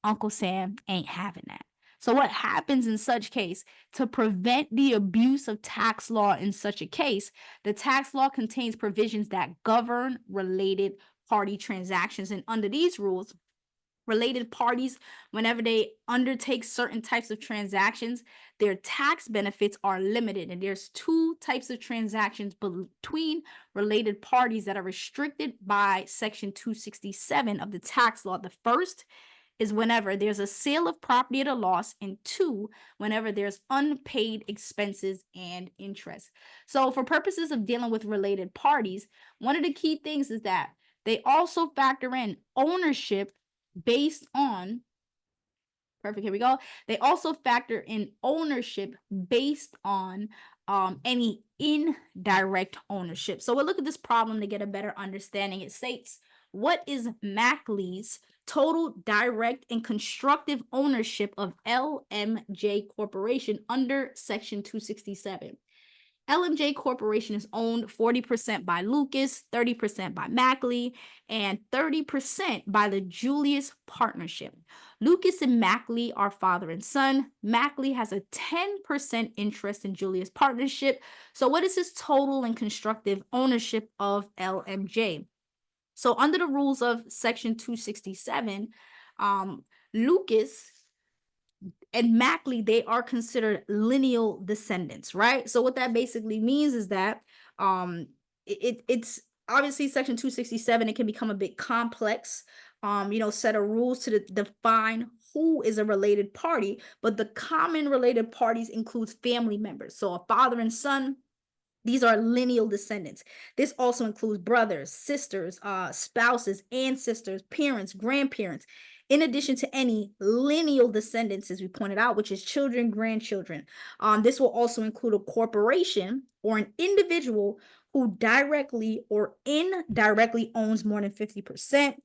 Uncle Sam ain't having that. So what happens in such case? To prevent the abuse of tax law in such a case, the tax law contains provisions that govern related party transactions. And under these rules, related parties, whenever they undertake certain types of transactions, their tax benefits are limited. And there's two types of transactions between related parties that are restricted by Section 267 of the tax law. The first is whenever there's a sale of property at a loss, and two, whenever there's unpaid expenses and interest. So for purposes of dealing with related parties, one of the key things is that they also factor in ownership based on, perfect, here we go. They also factor in ownership based on any indirect ownership. So we'll look at this problem to get a better understanding. It states, what is Mackley's total direct and constructive ownership of LMJ Corporation under Section 267? LMJ Corporation is owned 40% by Lucas, 30% by Mackley, and 30% by the Julius Partnership. Lucas and Mackley are father and son. Mackley has a 10% interest in Julius Partnership. So what is his total and constructive ownership of LMJ? So under the rules of Section 267, Lucas and Mackley, they are considered lineal descendants, right? So what that basically means is that it's obviously Section 267, it can become a bit complex, set of rules to define who is a related party, but the common related parties includes family members. So a father and son, these are lineal descendants. This also includes brothers, sisters, spouses, ancestors, parents, grandparents, in addition to any lineal descendants, as we pointed out, which is children, grandchildren. This will also include a corporation or an individual who directly or indirectly owns more than 50%.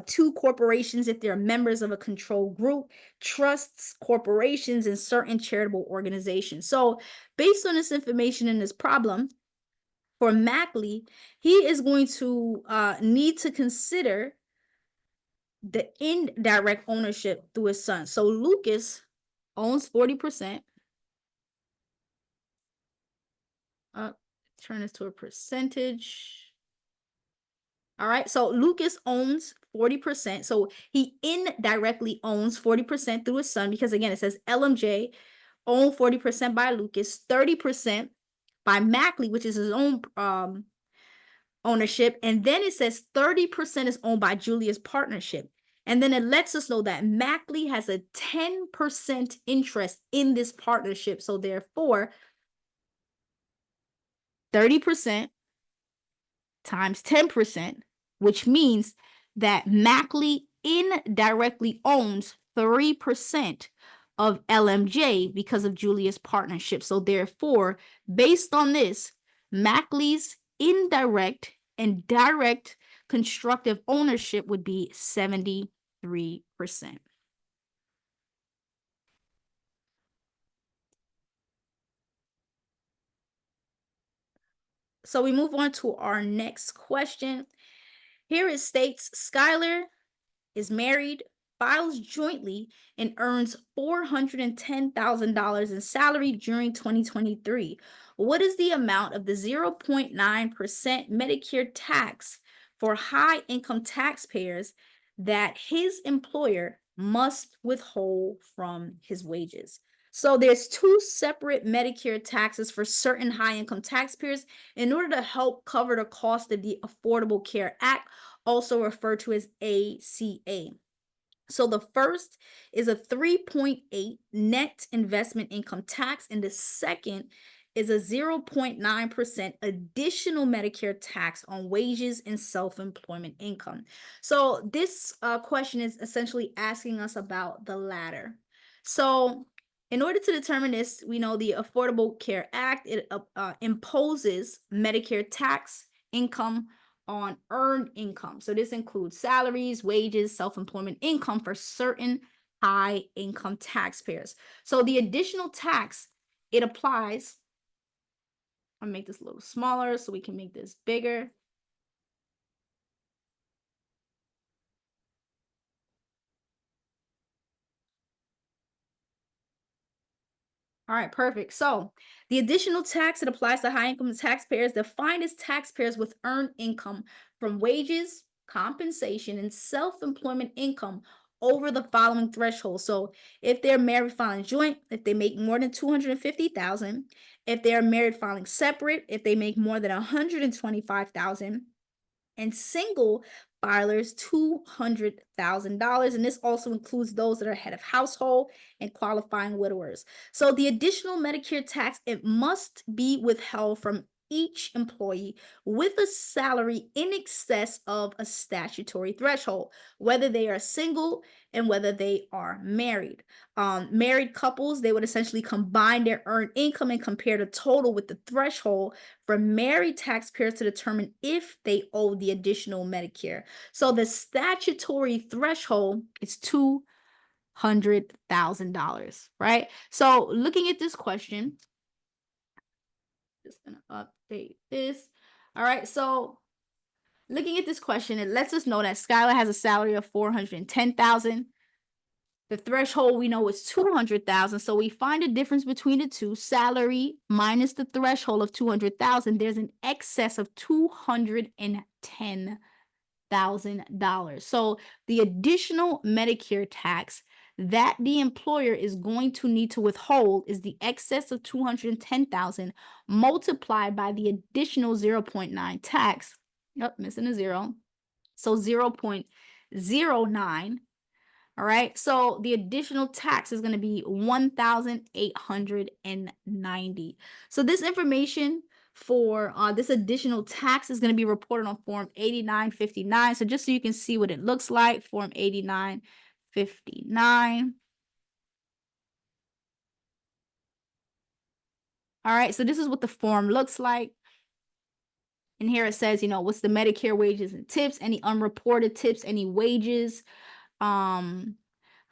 Two corporations if they're members of a control group, trusts, corporations, and certain charitable organizations. So based on this information in this problem, for Mackley, he is going to need to consider the indirect ownership through his son. So Lucas owns 40%. Turn this to a percentage. All right, so Lucas owns 40%. So he indirectly owns 40% through his son, because again, it says LMJ owned 40% by Lucas, 30% by Mackley, which is his own ownership. And then it says 30% is owned by Julia's partnership. And then it lets us know that Mackley has a 10% interest in this partnership. So therefore, 30% times 10%, which means that Mackley indirectly owns 3% of LMJ because of Julia's partnership. So therefore, based on this, Mackley's indirect and direct constructive ownership would be 73%. So we move on to our next question. Here it states, Skylar is married, files jointly, and earns $410,000 in salary during 2023. What is the amount of the 0.9% Medicare tax for high income taxpayers that his employer must withhold from his wages? So there's two separate Medicare taxes for certain high income taxpayers in order to help cover the cost of the Affordable Care Act, also referred to as ACA. So the first is a 3.8 net investment income tax, and the second is a 0.9% additional Medicare tax on wages and self-employment income. So this question is essentially asking us about the latter. So in order to determine this, we know the Affordable Care Act, it imposes Medicare tax income on earned income. So this includes salaries, wages, self-employment income for certain high income taxpayers. So the additional tax, it applies. I'll make this a little smaller so we can make this bigger. All right, perfect. So the additional tax that applies to high income taxpayers defined as taxpayers with earned income from wages, compensation, and self-employment income over the following threshold. So if they're married filing joint, if they make more than 250,000, if they're married filing separate, if they make more than 125,000, and single filers $200,000. And this also includes those that are head of household and qualifying widowers. So the additional Medicare tax, it must be withheld from each employee with a salary in excess of a statutory threshold, whether they are single and whether they are married. Married couples, they would essentially combine their earned income and compare the total with the threshold for married taxpayers to determine if they owe the additional Medicare. So the statutory threshold is $200,000, right? So looking at this question, just gonna update this. All right, so looking at this question, it lets us know that Skylar has a salary of $410,000. The threshold we know is 200,000. So we find a difference between the two. Salary minus the threshold of 200,000. There's an excess of $210,000. So the additional Medicare tax that the employer is going to need to withhold is the excess of 210,000 multiplied by the additional 0.9 tax. Yep, missing a zero. So 0.09. All right, so the additional tax is going to be 1,890. So this information for this additional tax is going to be reported on Form 8959. So just so you can see what it looks like, Form 8959. All right, so this is what the form looks like. And here it says, what's the Medicare wages and tips, any unreported tips, any wages, from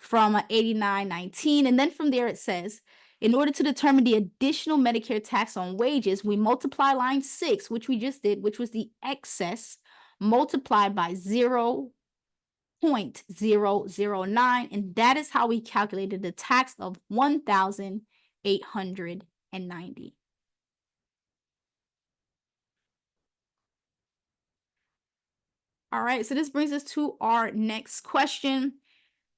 8919. And then from there it says, in order to determine the additional Medicare tax on wages, we multiply line 6, which we just did, which was the excess, multiplied by 0.009. And that is how we calculated the tax of 1,890. All right, so this brings us to our next question.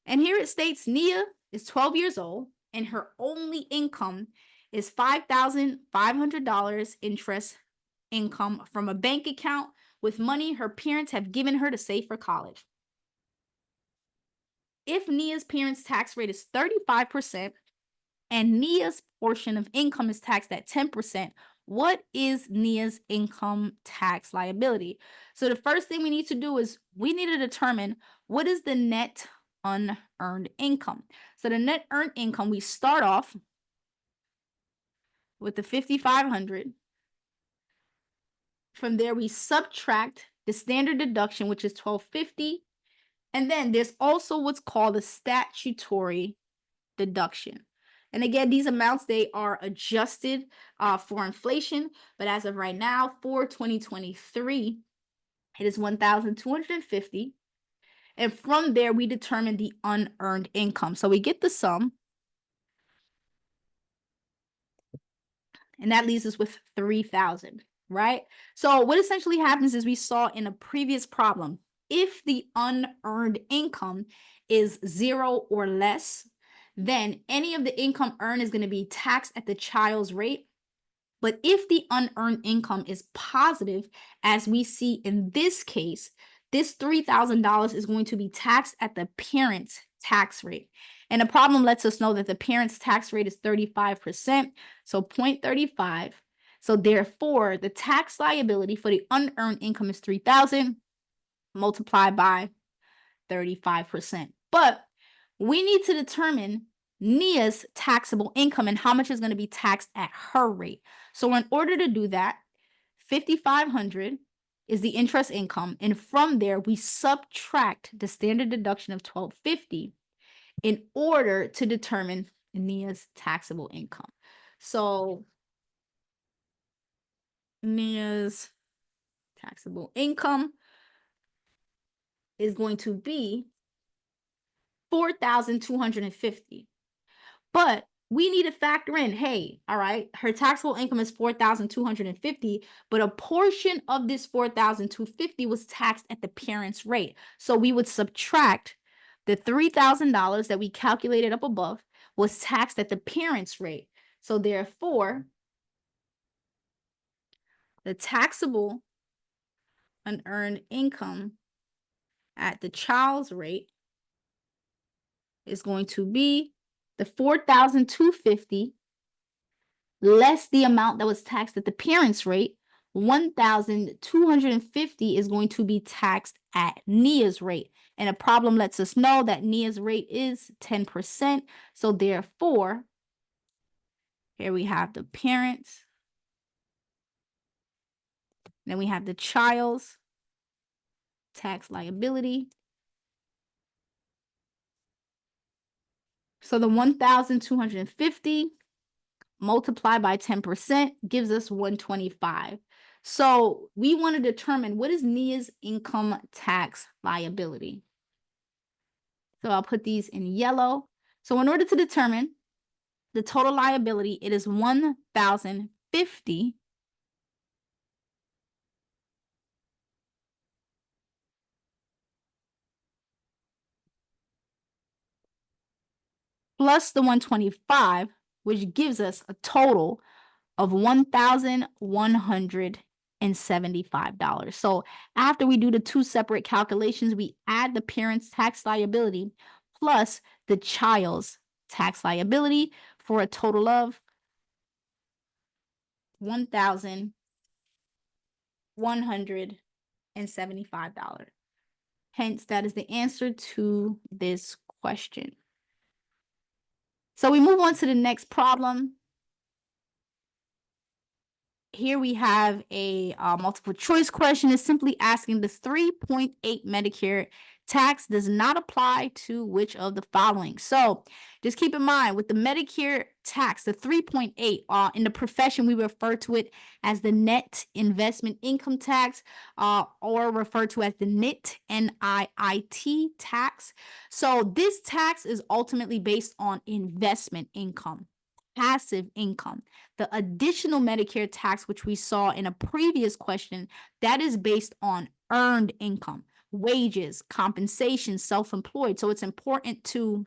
And here it states Nia is 12 years old and her only income is $5,500 interest income from a bank account with money her parents have given her to save for college. If Nia's parents' tax rate is 35% and Nia's portion of income is taxed at 10%, what is Nia's income tax liability? So the first thing we need to do is we need to determine what is the net unearned income. So the net earned income, we start off with the 5,500. From there, we subtract the standard deduction, which is 1,250. And then there's also what's called a statutory deduction. And again, these amounts, they are adjusted for inflation. But as of right now, for 2023, it is 1,250. And from there, we determine the unearned income. So we get the sum. And that leaves us with 3,000, right? So what essentially happens is we saw in a previous problem, if the unearned income is 0 or less, then any of the income earned is going to be taxed at the child's rate. But if the unearned income is positive, as we see in this case, this $3,000 is going to be taxed at the parent's tax rate. And the problem lets us know that the parent's tax rate is 35%, so 0.35. So therefore, the tax liability for the unearned income is 3,000 multiplied by 35%. But we need to determine Nia's taxable income and how much is going to be taxed at her rate. So in order to do that, 5,500 is the interest income. And from there, we subtract the standard deduction of 1,250 in order to determine Nia's taxable income. So Nia's taxable income is going to be 4,250. But we need to factor in, hey, all right, her taxable income is 4,250, but a portion of this 4,250 was taxed at the parent's rate. So we would subtract the $3,000 that we calculated up above was taxed at the parent's rate. So therefore, the taxable unearned income at the child's rate is going to be the 4,250 less the amount that was taxed at the parent's rate. 1,250 is going to be taxed at Nia's rate. And a problem lets us know that Nia's rate is 10%. So therefore, here we have the parents. Then we have the child's tax liability. So the 1,250 multiplied by 10% gives us 125. So we want to determine what is Nia's income tax liability. So I'll put these in yellow. So in order to determine the total liability, it is 1,050 plus the 125, which gives us a total of $1,175. So after we do the two separate calculations, we add the parent's tax liability plus the child's tax liability for a total of $1,175. Hence, that is the answer to this question. So we move on to the next problem. Here we have a multiple choice question. It's simply asking the 3.8 Medicare tax does not apply to which of the following. So just keep in mind with the Medicare tax, the 3.8, in the profession, we refer to it as the net investment income tax, or referred to as the NIT, NIIT tax. So this tax is ultimately based on investment income, passive income. The additional Medicare tax, which we saw in a previous question, that is based on earned income. wages, compensation, self-employed. So it's important to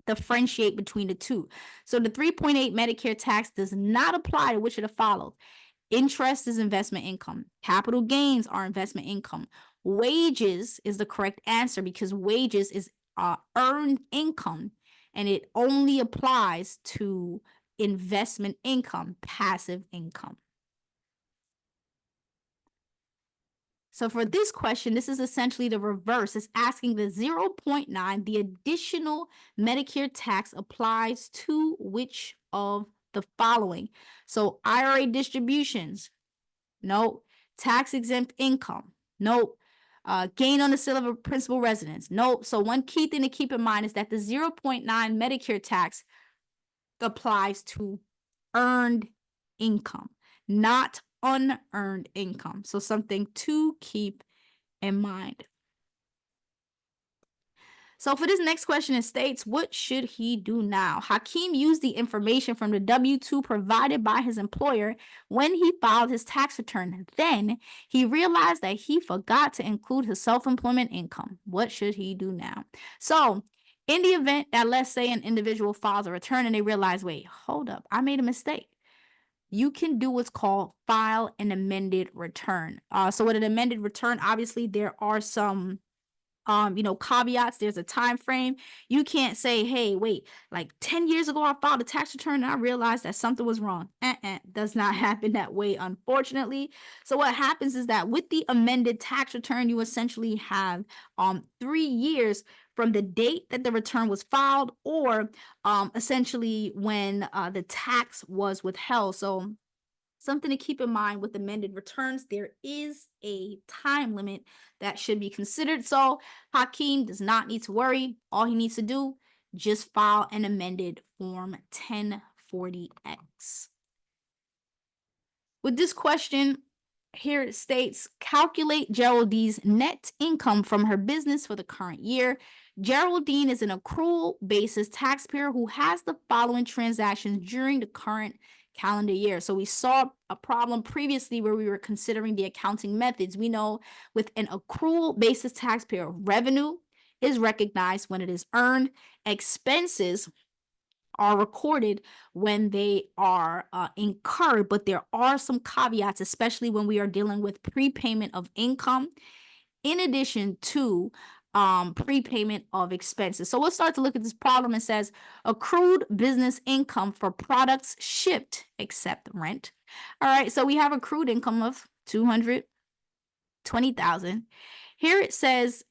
differentiate between the two. So the 3.8 Medicare tax does not apply to which of the following. Interest is investment income. Capital gains are investment income. Wages is the correct answer because wages is earned income, and it only applies to investment income, passive income. So for this question, this is essentially the reverse. It's asking the 0.9, the additional Medicare tax applies to which of the following? So IRA distributions, no. Tax exempt income, nope. Gain on the sale of a principal residence, nope. So one key thing to keep in mind is that the 0.9 Medicare tax applies to earned income, not unearned income. So something to keep in mind. So for this next question, it states, what should he do now? Hakeem used the information from the W-2 provided by his employer when he filed his tax return. Then he realized that he forgot to include his self-employment income. What should he do now? So in the event that, let's say, an individual files a return and they realize, wait, hold up, I made a mistake. You can do what's called file an amended return. So with an amended return, obviously there are some caveats. There's a time frame. You can't say, hey, wait, like 10 years ago, I filed a tax return and I realized that something was wrong. Does not happen that way, unfortunately. So what happens is that with the amended tax return, you essentially have 3 years from the date that the return was filed, or essentially when the tax was withheld. So something to keep in mind with amended returns, there is a time limit that should be considered. So Hakeem does not need to worry. All he needs to do, just file an amended Form 1040X. With this question, here it states, calculate Geraldine's net income from her business for the current year. Geraldine is an accrual basis taxpayer who has the following transactions during the current calendar year. So we saw a problem previously where we were considering the accounting methods. We know with an accrual basis taxpayer, revenue is recognized when it is earned. Expenses are recorded when they are incurred, but there are some caveats, especially when we are dealing with prepayment of income, in addition to prepayment of expenses. So we'll start to look at this problem. It says accrued business income for products shipped except rent. All right, so we have accrued income of $220,000. Here it says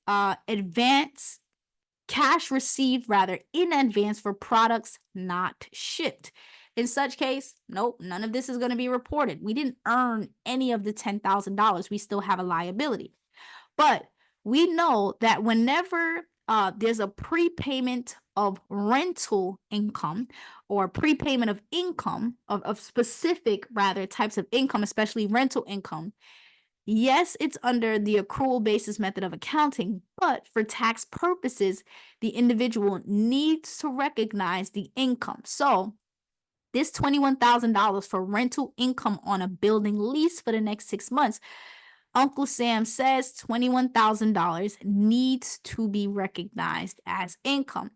cash received in advance for products not shipped. In such case, nope, none of this is going to be reported. We didn't earn any of the $10,000. We still have a liability. But we know that whenever there's a prepayment of rental income or prepayment of income, of specific types of income, especially rental income, yes, it's under the accrual basis method of accounting, but for tax purposes, the individual needs to recognize the income. So this $21,000 for rental income on a building lease for the next 6 months, Uncle Sam says $21,000 needs to be recognized as income.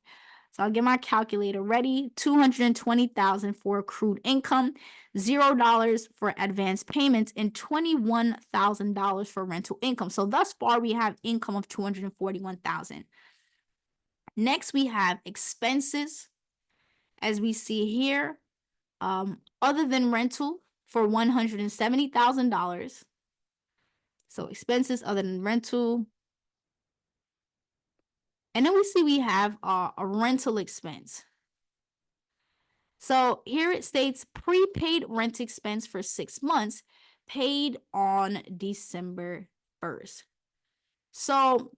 So I'll get my calculator ready. $220,000 for accrued income, $0 for advance payments, and $21,000 for rental income. So thus far, we have income of $241,000. Next, we have expenses, as we see here, other than rental for $170,000. So expenses other than rental. And then we see we have a rental expense. So here it states prepaid rent expense for 6 months paid on December 1st. So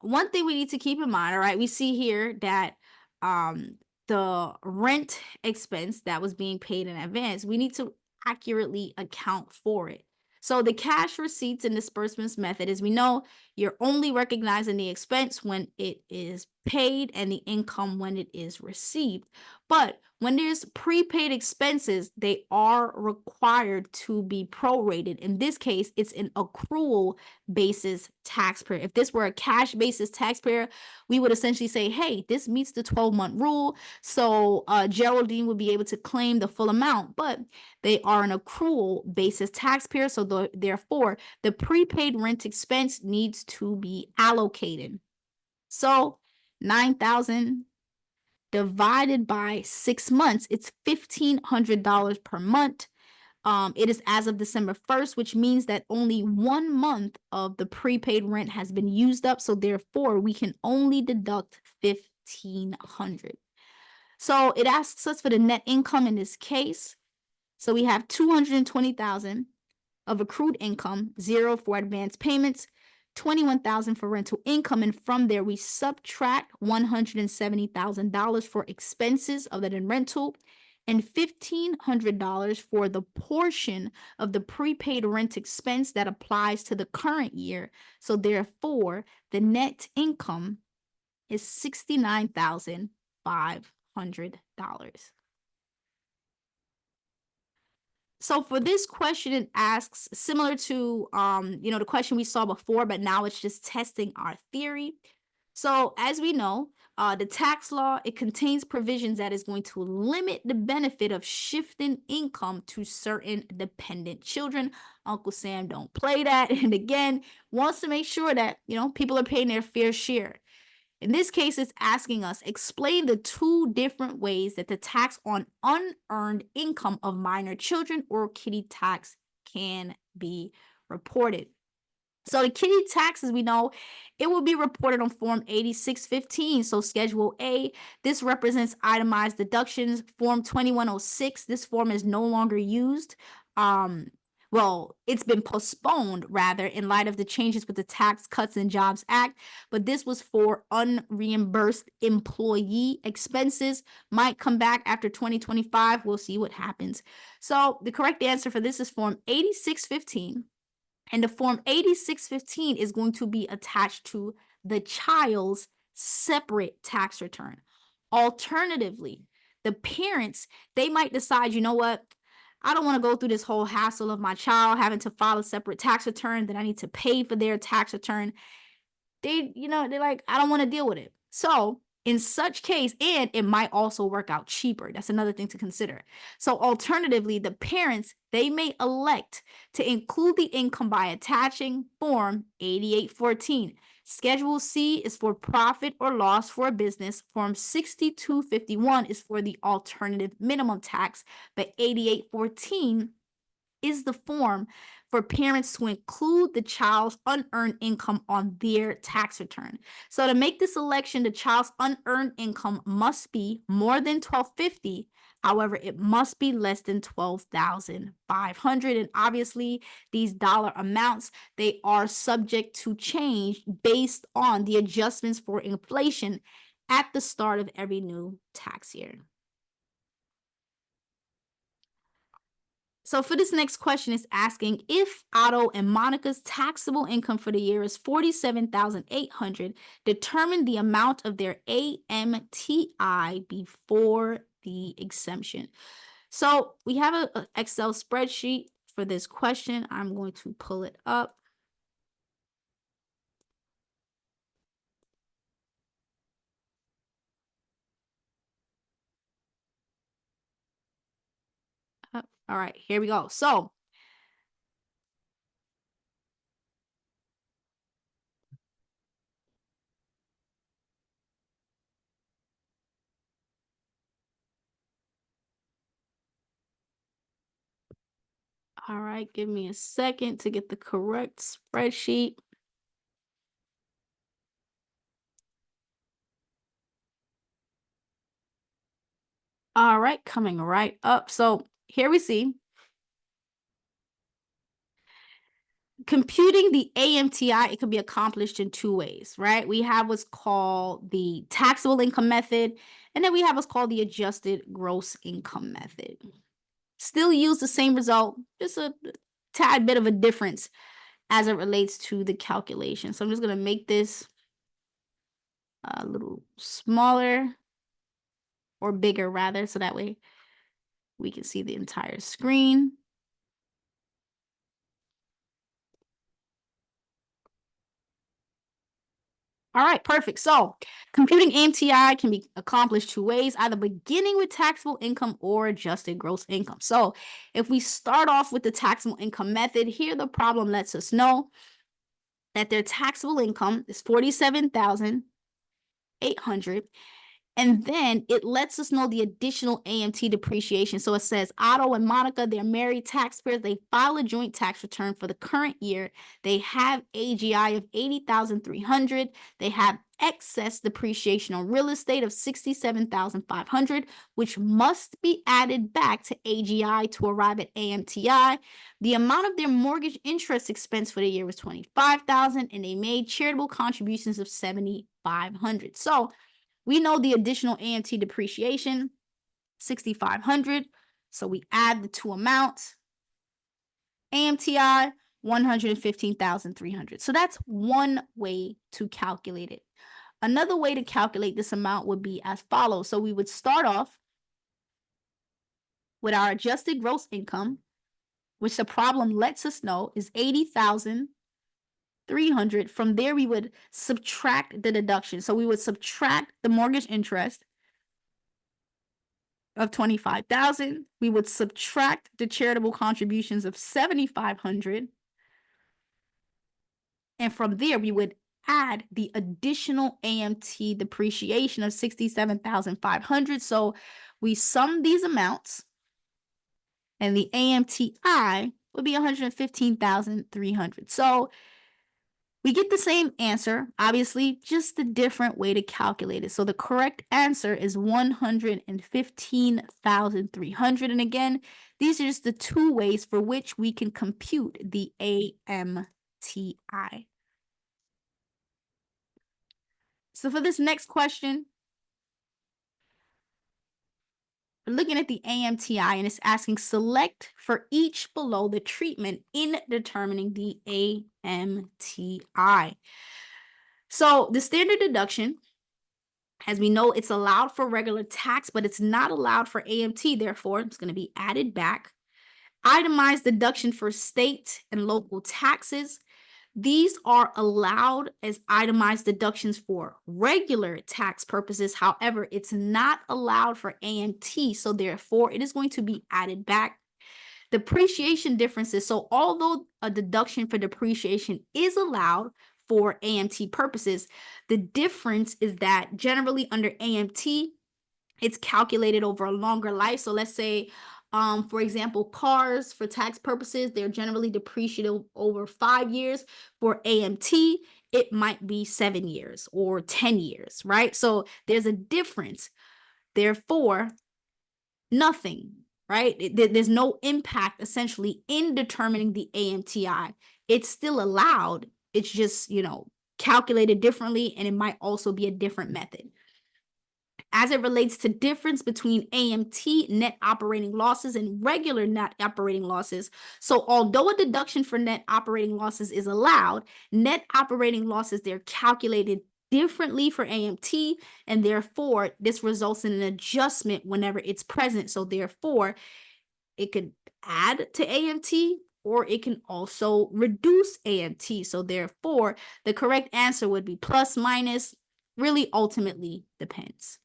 one thing we need to keep in mind, all right, we see here that the rent expense that was being paid in advance, we need to accurately account for it. So the cash receipts and disbursements method, as we know, you're only recognizing the expense when it is paid and the income when it is received. But when there's prepaid expenses, they are required to be prorated. In this case, it's an accrual basis taxpayer. If this were a cash basis taxpayer, we would essentially say, hey, this meets the 12-month rule. So Geraldine would be able to claim the full amount, but they are an accrual basis taxpayer. So therefore, the prepaid rent expense needs to be allocated. So 9,000 divided by 6 months, it's $1,500 per month. It is as of December 1st, which means that only 1 month of the prepaid rent has been used up. So therefore, we can only deduct $1,500. So it asks us for the net income in this case. So we have $220,000 of accrued income, 0 for advance payments, $21,000 for rental income, and from there we subtract $170,000 for expenses other than rental, and $1,500 for the portion of the prepaid rent expense that applies to the current year. So therefore, the net income is $69,500. So for this question, it asks similar to the question we saw before, but now it's just testing our theory. So as we know, the tax law, it contains provisions that is going to limit the benefit of shifting income to certain dependent children. Uncle Sam don't play that. And again, wants to make sure that, people are paying their fair share. In this case, it's asking us, explain the 2 different ways that the tax on unearned income of minor children or kiddie tax can be reported. So the kiddie tax, as we know, it will be reported on Form 8615. So Schedule A, this represents itemized deductions. Form 2106, this form is no longer used. It's been postponed, rather, in light of the changes with the Tax Cuts and Jobs Act. But this was for unreimbursed employee expenses. Might come back after 2025. We'll see what happens. So the correct answer for this is Form 8615. And the Form 8615 is going to be attached to the child's separate tax return. Alternatively, the parents, they might decide, you know what? I don't want to go through this whole hassle of my child having to file a separate tax return, that I need to pay for their tax return. They're like, I don't want to deal with it. So in such case, and it might also work out cheaper. That's another thing to consider. So alternatively, the parents, they may elect to include the income by attaching Form 8814. Schedule C is for profit or loss for a business. Form 6251 is for the alternative minimum tax, but 8814 is the form for parents to include the child's unearned income on their tax return. So to make this election, the child's unearned income must be more than $1,250. However, it must be less than $12,500. And obviously, these dollar amounts, they are subject to change based on the adjustments for inflation at the start of every new tax year. So for this next question, it's asking, if Otto and Monica's taxable income for the year is $47,800, determine the amount of their AMTI before the exemption. So we have an Excel spreadsheet for this question. I'm going to pull it up. All right, here we go. So all right, give me a second to get the correct spreadsheet. All right, coming right up. So here we see computing the AMTI, it can be accomplished in 2 ways, right? We have what's called the taxable income method, and then we have what's called the adjusted gross income method. Still use the same result, just a tad bit of a difference as it relates to the calculation. So I'm just going to make this a little smaller or bigger rather, so that way we can see the entire screen. All right, perfect. So computing AMTI can be accomplished two ways, either beginning with taxable income or adjusted gross income. So if we start off with the taxable income method, here the problem lets us know that their taxable income is $47,800. And then it lets us know the additional AMT depreciation. So it says Otto and Monica, they're married taxpayers. They file a joint tax return for the current year. They have AGI of $80,300. They have excess depreciation on real estate of $67,500, which must be added back to AGI to arrive at AMTI. The amount of their mortgage interest expense for the year was $25,000, and they made charitable contributions of $7,500. So we know the additional AMT depreciation, $6,500. So we add the two amounts. AMTI, $115,300. So that's one way to calculate it. Another way to calculate this amount would be as follows. So we would start off with our adjusted gross income, which the problem lets us know is $80,300. From there, we would subtract the deduction. So we would subtract the mortgage interest of $25,000. We would subtract the charitable contributions of $7,500. And from there, we would add the additional AMT depreciation of $67,500. So we sum these amounts, and the AMTI would be $115,300. So we get the same answer, obviously, just a different way to calculate it. So the correct answer is $115,300. And again, these are just the two ways for which we can compute the AMTI. So for this next question, we're looking at the AMTI, and it's asking select for each below the treatment in determining the AMTI. So the standard deduction, as we know, it's allowed for regular tax, but it's not allowed for AMT. Therefore, it's going to be added back. Itemized deduction for state and local taxes. These are allowed as itemized deductions for regular tax purposes. However, it's not allowed for AMT, so therefore it is going to be added back. Depreciation differences. So although a deduction for depreciation is allowed for AMT purposes, the difference is that generally under AMT, it's calculated over a longer life. So let's say, for example, cars for tax purposes, they're generally depreciated over 5 years. For AMT, it might be 7 years or 10 years, right? So there's a difference. Therefore, nothing, right? There's no impact essentially in determining the AMTI. It's still allowed. It's just, calculated differently, and it might also be a different method. As it relates to difference between AMT net operating losses and regular net operating losses. So although a deduction for net operating losses is allowed, net operating losses, they're calculated differently for AMT, and therefore this results in an adjustment whenever it's present. So therefore, it could add to AMT or it can also reduce AMT. So therefore, the correct answer would be plus, minus, really ultimately depends.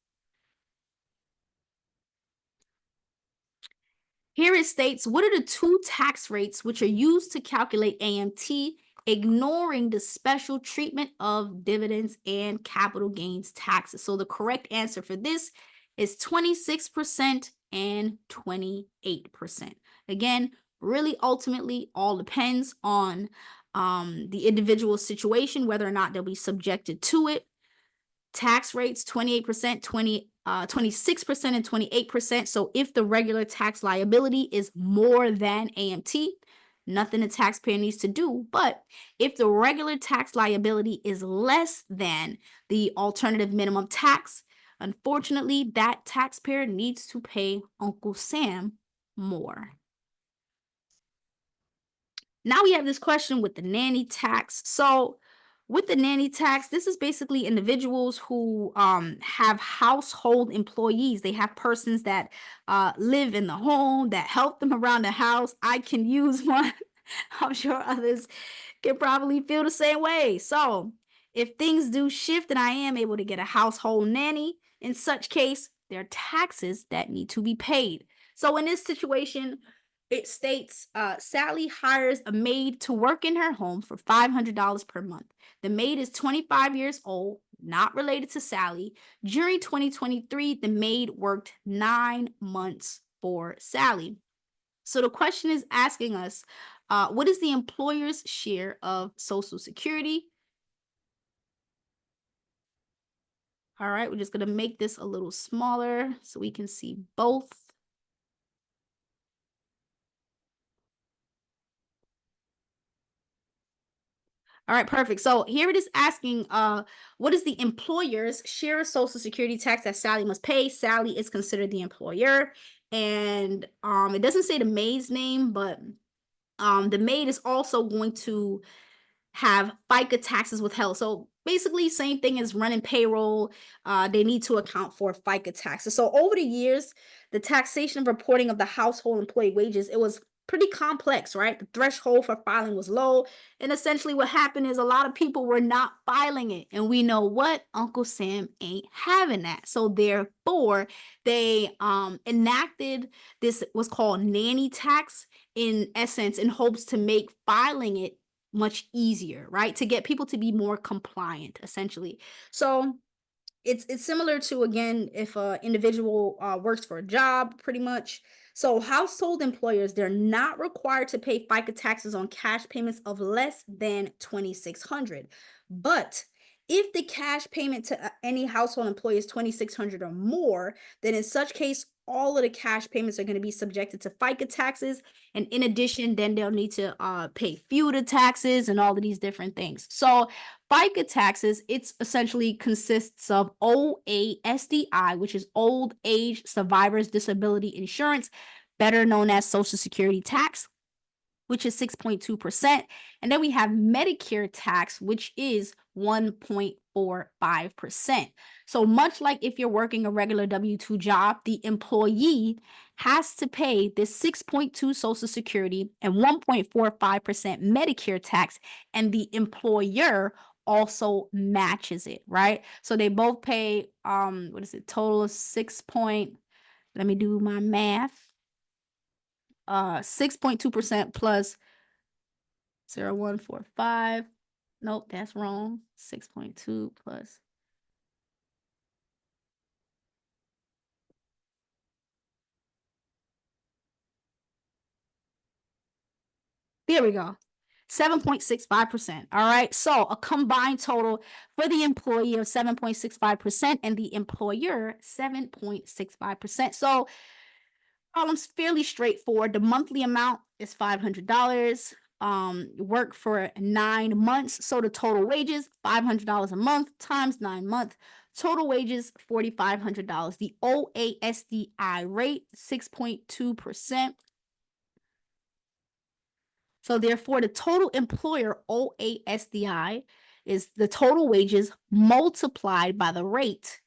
Here it states, what are the two tax rates which are used to calculate AMT, ignoring the special treatment of dividends and capital gains taxes? So the correct answer for this is 26% and 28%. Again, really ultimately all depends on the individual situation, whether or not they'll be subjected to it. Tax rates, 28%, 26% and 28%. So if the regular tax liability is more than AMT, nothing the taxpayer needs to do. But if the regular tax liability is less than the alternative minimum tax, unfortunately, that taxpayer needs to pay Uncle Sam more. Now we have this question with the nanny tax. So With the nanny tax, this is basically individuals who have household employees. They have persons that live in the home, that help them around the house. I can use one. I'm sure others can probably feel the same way. So if things do shift and I am able to get a household nanny, in such case, there are taxes that need to be paid. So in this situation, it states Sally hires a maid to work in her home for $500 per month. The maid is 25 years old, not related to Sally. During 2023, the maid worked 9 months for Sally. So the question is asking us, what is the employer's share of Social Security? All right, we're just going to make this a little smaller so we can see both. All right, perfect. So here it is asking, what is the employer's share of Social Security tax that Sally must pay? Sally is considered the employer, and it doesn't say the maid's name, but the maid is also going to have FICA taxes withheld. So basically, same thing as running payroll. They need to account for FICA taxes. So over the years, the taxation of reporting of the household employee wages, it was pretty complex, right? The threshold for filing was low. And essentially what happened is a lot of people were not filing it. And we know what? Uncle Sam ain't having that. So therefore, they enacted this was called nanny tax in essence in hopes to make filing it much easier, right? To get people to be more compliant, essentially. So it's similar to, again, if a individual works for a job, pretty much. So household employers, they're not required to pay FICA taxes on cash payments of less than 2,600. But if the cash payment to any household employee is 2,600 or more, then in such case, all of the cash payments are going to be subjected to FICA taxes. And in addition, then they'll need to pay FEUDA taxes and all of these different things. So FICA taxes, it's essentially consists of OASDI, which is Old Age Survivors Disability Insurance, better known as Social Security tax, which is 6.2%. And then we have Medicare tax, which is 1.45%. So much like if you're working a regular W-2 job, the employee has to pay this 6.2 Social Security and 1.45% Medicare tax, and the employer also matches it, right? So they both pay what is it, total of 6 point, let me do my math. 6.2% plus 0.145. Nope, that's wrong. 6.2 plus. There we go. 7.65%. All right. So a combined total for the employee of 7.65% and the employer 7.65%. So problem's fairly straightforward. The monthly amount is $500. Work for 9 months. So the total wages, $500 a month times 9 months. Total wages, $4,500. The OASDI rate, 6.2%. So therefore, the total employer OASDI is the total wages multiplied by the rate.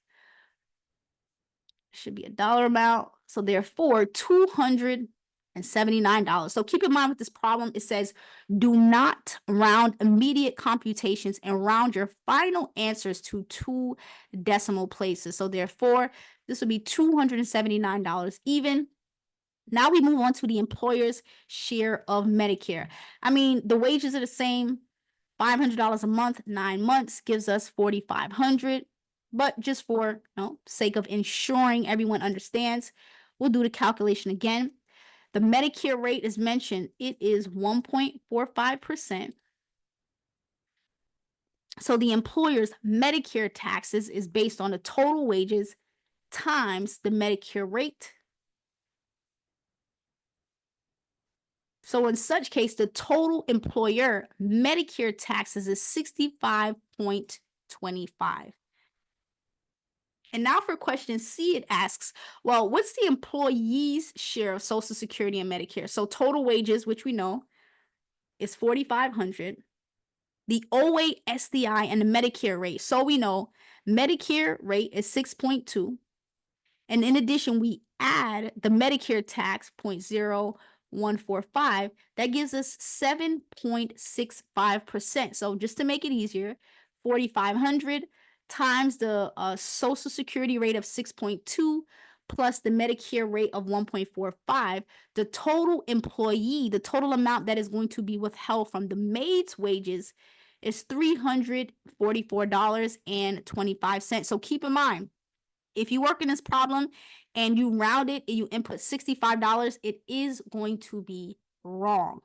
Should be a dollar amount. So therefore, $279. So keep in mind with this problem, it says do not round immediate computations and round your final answers to 2 decimal places. So therefore, this would be $279 even. Now we move on to the employer's share of Medicare. I mean, the wages are the same. $500 a month, 9 months gives us $4,500. But just for sake of ensuring everyone understands, we'll do the calculation again. The Medicare rate is mentioned. It is 1.45%. So the employer's Medicare taxes is based on the total wages times the Medicare rate. So in such case, the total employer Medicare taxes is 65.25. And now for question C, it asks, well, what's the employee's share of Social Security and Medicare? So total wages, which we know is $4,500. the OA, SDI, and the Medicare rate. So we know Medicare rate is 6.2. And in addition, we add the Medicare tax 0.0145. That gives us 7.65%. So just to make it easier, 4,500 times the Social Security rate of 6.2 plus the Medicare rate of 1.45, the total amount that is going to be withheld from the maid's wages is $344.25. So keep in mind, if you work in this problem and you round it and you input $65, it is going to be wrong.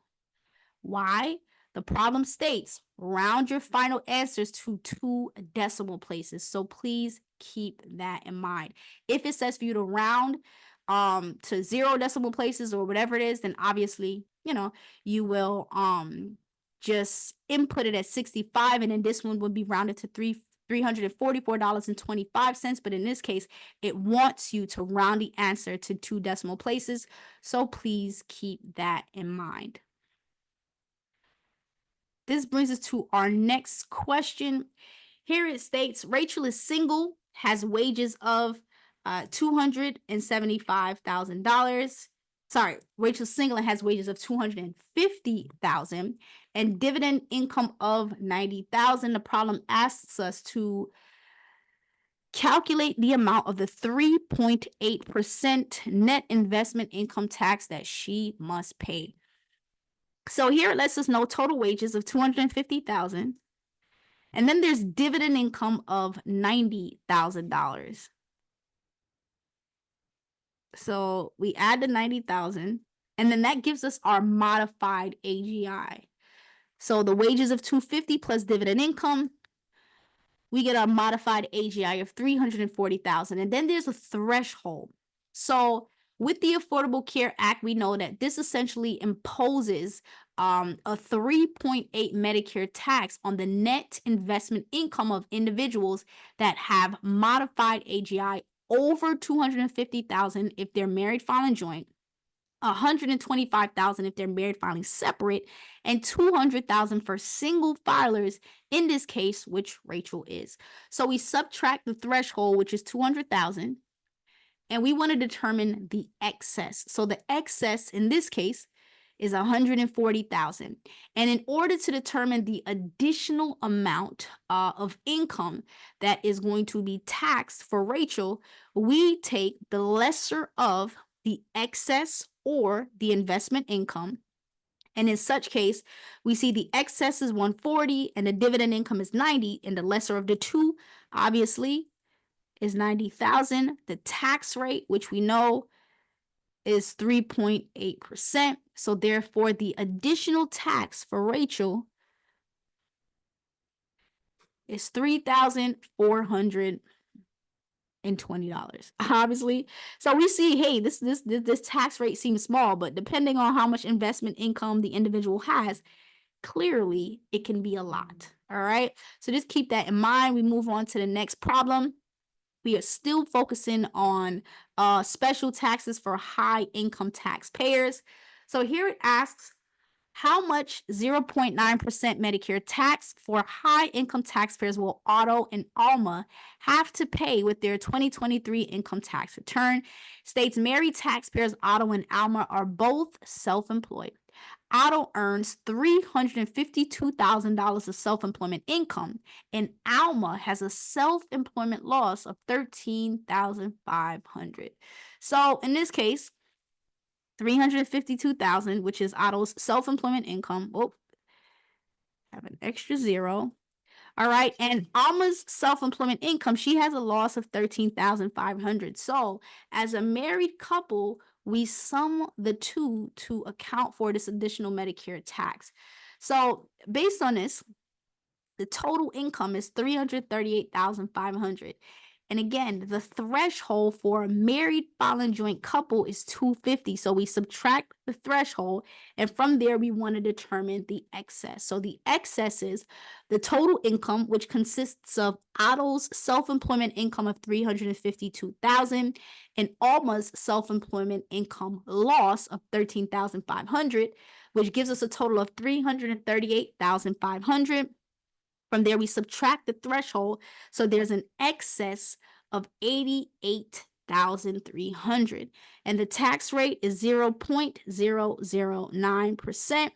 Why? The problem states round your final answers to 2 decimal places. So please keep that in mind. If it says for you to round to 0 decimal places or whatever it is, then obviously, you will just input it at 65, and then this one would be rounded to $344.25. But in this case, it wants you to round the answer to 2 decimal places. So please keep that in mind. This brings us to our next question. Here it states, Rachel is single, has wages of $275,000. Sorry, Rachel's single and has wages of $250,000 and dividend income of $90,000. The problem asks us to calculate the amount of the 3.8% net investment income tax that she must pay. So here it lets us know total wages of $250,000. And then there's dividend income of $90,000. So we add the 90,000, and then that gives us our modified AGI. So the wages of $250 plus dividend income, we get our modified AGI of $340,000. And then there's a threshold. So with the Affordable Care Act, we know that this essentially imposes a 3.8 Medicare tax on the net investment income of individuals that have modified AGI over $250,000 if they're married, filing joint, $125,000 if they're married, filing separate, and $200,000 for single filers in this case, which Rachel is. So we subtract the threshold, which is $200,000, and we want to determine the excess. So the excess in this case is $140,000. And in order to determine the additional amount of income that is going to be taxed for Rachel, we take the lesser of the excess or the investment income. And in such case, we see the excess is 140 and the dividend income is 90, and the lesser of the two, obviously, is 90,000. The tax rate, which we know is 3.8%. So therefore, the additional tax for Rachel is $3,420. Obviously. So we see, hey, this tax rate seems small, but depending on how much investment income the individual has, clearly it can be a lot. All right. So just keep that in mind. We move on to the next problem. We are still focusing on special taxes for high income taxpayers. So here it asks, how much 0.9% Medicare tax for high income taxpayers will Otto and Alma have to pay with their 2023 income tax return? States married taxpayers Otto and Alma are both self-employed. Otto earns $352,000 of self-employment income, and Alma has a self-employment loss of $13,500. So in this case, $352,000, which is Otto's self-employment income. Oh, have an extra zero. All right, and Alma's self-employment income, she has a loss of $13,500. So as a married couple, we sum the two to account for this additional Medicare tax. So based on this, the total income is $338,500. And again, the threshold for a married filing joint couple is $250. So we subtract the threshold, and from there we want to determine the excess. So the excess is the total income, which consists of Otto's self-employment income of $352,000 and Alma's self-employment income loss of $13,500, which gives us a total of $338,500. From there, we subtract the threshold. So there's an excess of 88,300. And the tax rate is 0.009%.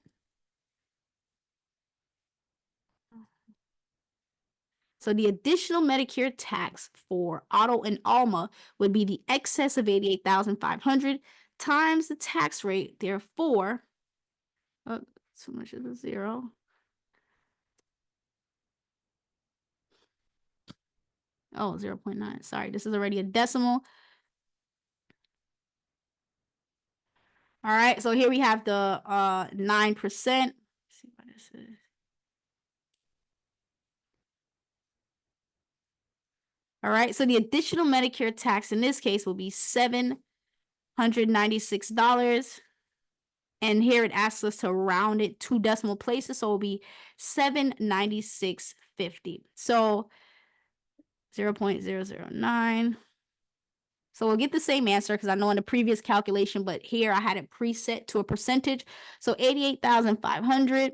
So the additional Medicare tax for Otto and Alma would be the excess of 88,500 times the tax rate. Therefore, oh, so much is a zero. Oh, 0.9. Sorry, this is already a decimal. All right, so here we have the 9%. Let's see what this is. All right, so the additional Medicare tax in this case will be $796. And here it asks us to round it 2 decimal places, so it'll be 796.50. So 0.009. So we'll get the same answer because I know in the previous calculation, but here I had it preset to a percentage. So 88,500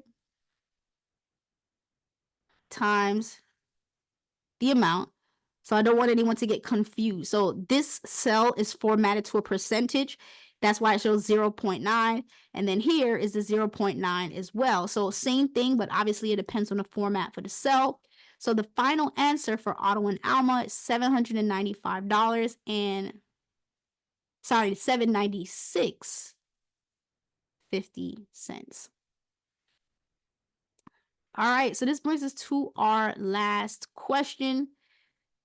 times the amount. So I don't want anyone to get confused. So this cell is formatted to a percentage. That's why it shows 0.9. And then here is the 0.9 as well. So same thing, but obviously it depends on the format for the cell. So the final answer for Otto and Alma is $795 and $796.50. All right, so this brings us to our last question.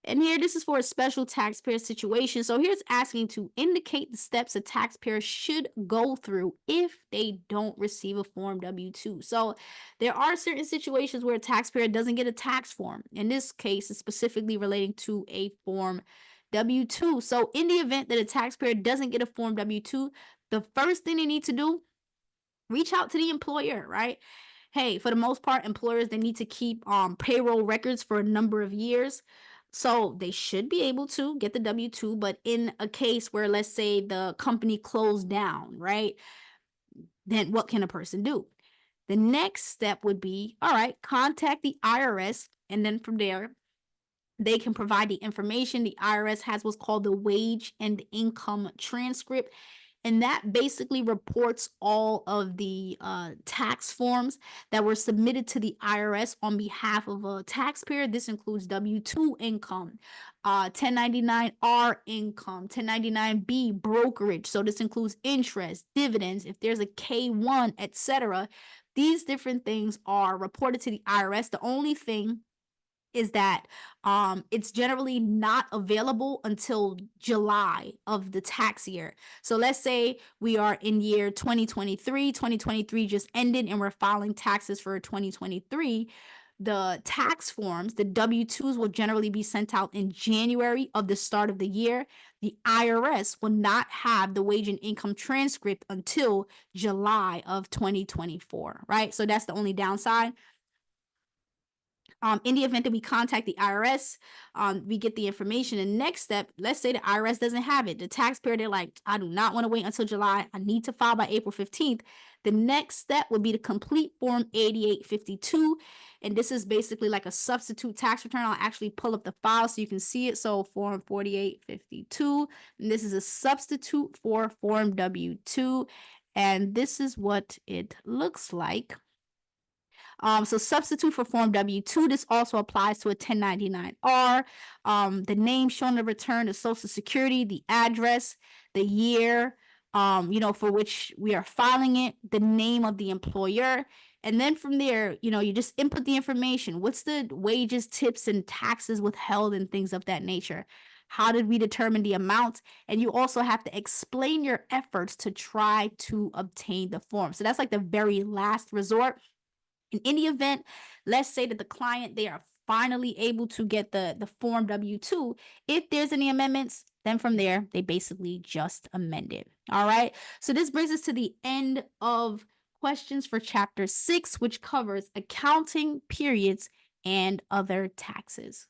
And here, this is for a special taxpayer situation. So here's asking to indicate the steps a taxpayer should go through if they don't receive a Form W-2. So there are certain situations where a taxpayer doesn't get a tax form. In this case, it's specifically relating to a Form W-2. So in the event that a taxpayer doesn't get a Form W-2, the first thing they need to do, reach out to the employer, right? Hey, for the most part, employers, they need to keep payroll records for a number of years. So they should be able to get the W-2, but in a case where, let's say, the company closed down, right? Then what can a person do? The next step would be, all right, contact the IRS, and then from there, they can provide the information. The IRS has what's called the wage and income transcript. And that basically reports all of the tax forms that were submitted to the IRS on behalf of a taxpayer. This includes W-2 income, 1099-R income, 1099-B brokerage. So this includes interest, dividends, if there's a K-1, etc. These different things are reported to the IRS. The only thing is that it's generally not available until July of the tax year. So let's say we are in year 2023. 2023 just ended and we're filing taxes for 2023. The tax forms, the W-2s, will generally be sent out in January of the start of the year. The IRS will not have the wage and income transcript until July of 2024, right? So that's the only downside. In the event that we contact the IRS, we get the information. And next step, let's say the IRS doesn't have it. The taxpayer, they're like, I do not want to wait until July. I need to file by April 15th. The next step would be to complete Form 8852. And this is basically like a substitute tax return. I'll actually pull up the file so you can see it. So Form 4852. And this is a substitute for Form W-2. And this is what it looks like. So substitute for Form W-2. This also applies to a 1099-R. The name shown in the return, the Social Security, the address, the year, for which we are filing it, the name of the employer. And then from there, you just input the information. What's the wages, tips, and taxes withheld and things of that nature? How did we determine the amount? And you also have to explain your efforts to try to obtain the form. So that's like the very last resort. In any event, let's say that the client, they are finally able to get the Form W-2. If there's any amendments, then from there, they basically just amend it. All right. So this brings us to the end of questions for Chapter 6, which covers accounting periods and other taxes.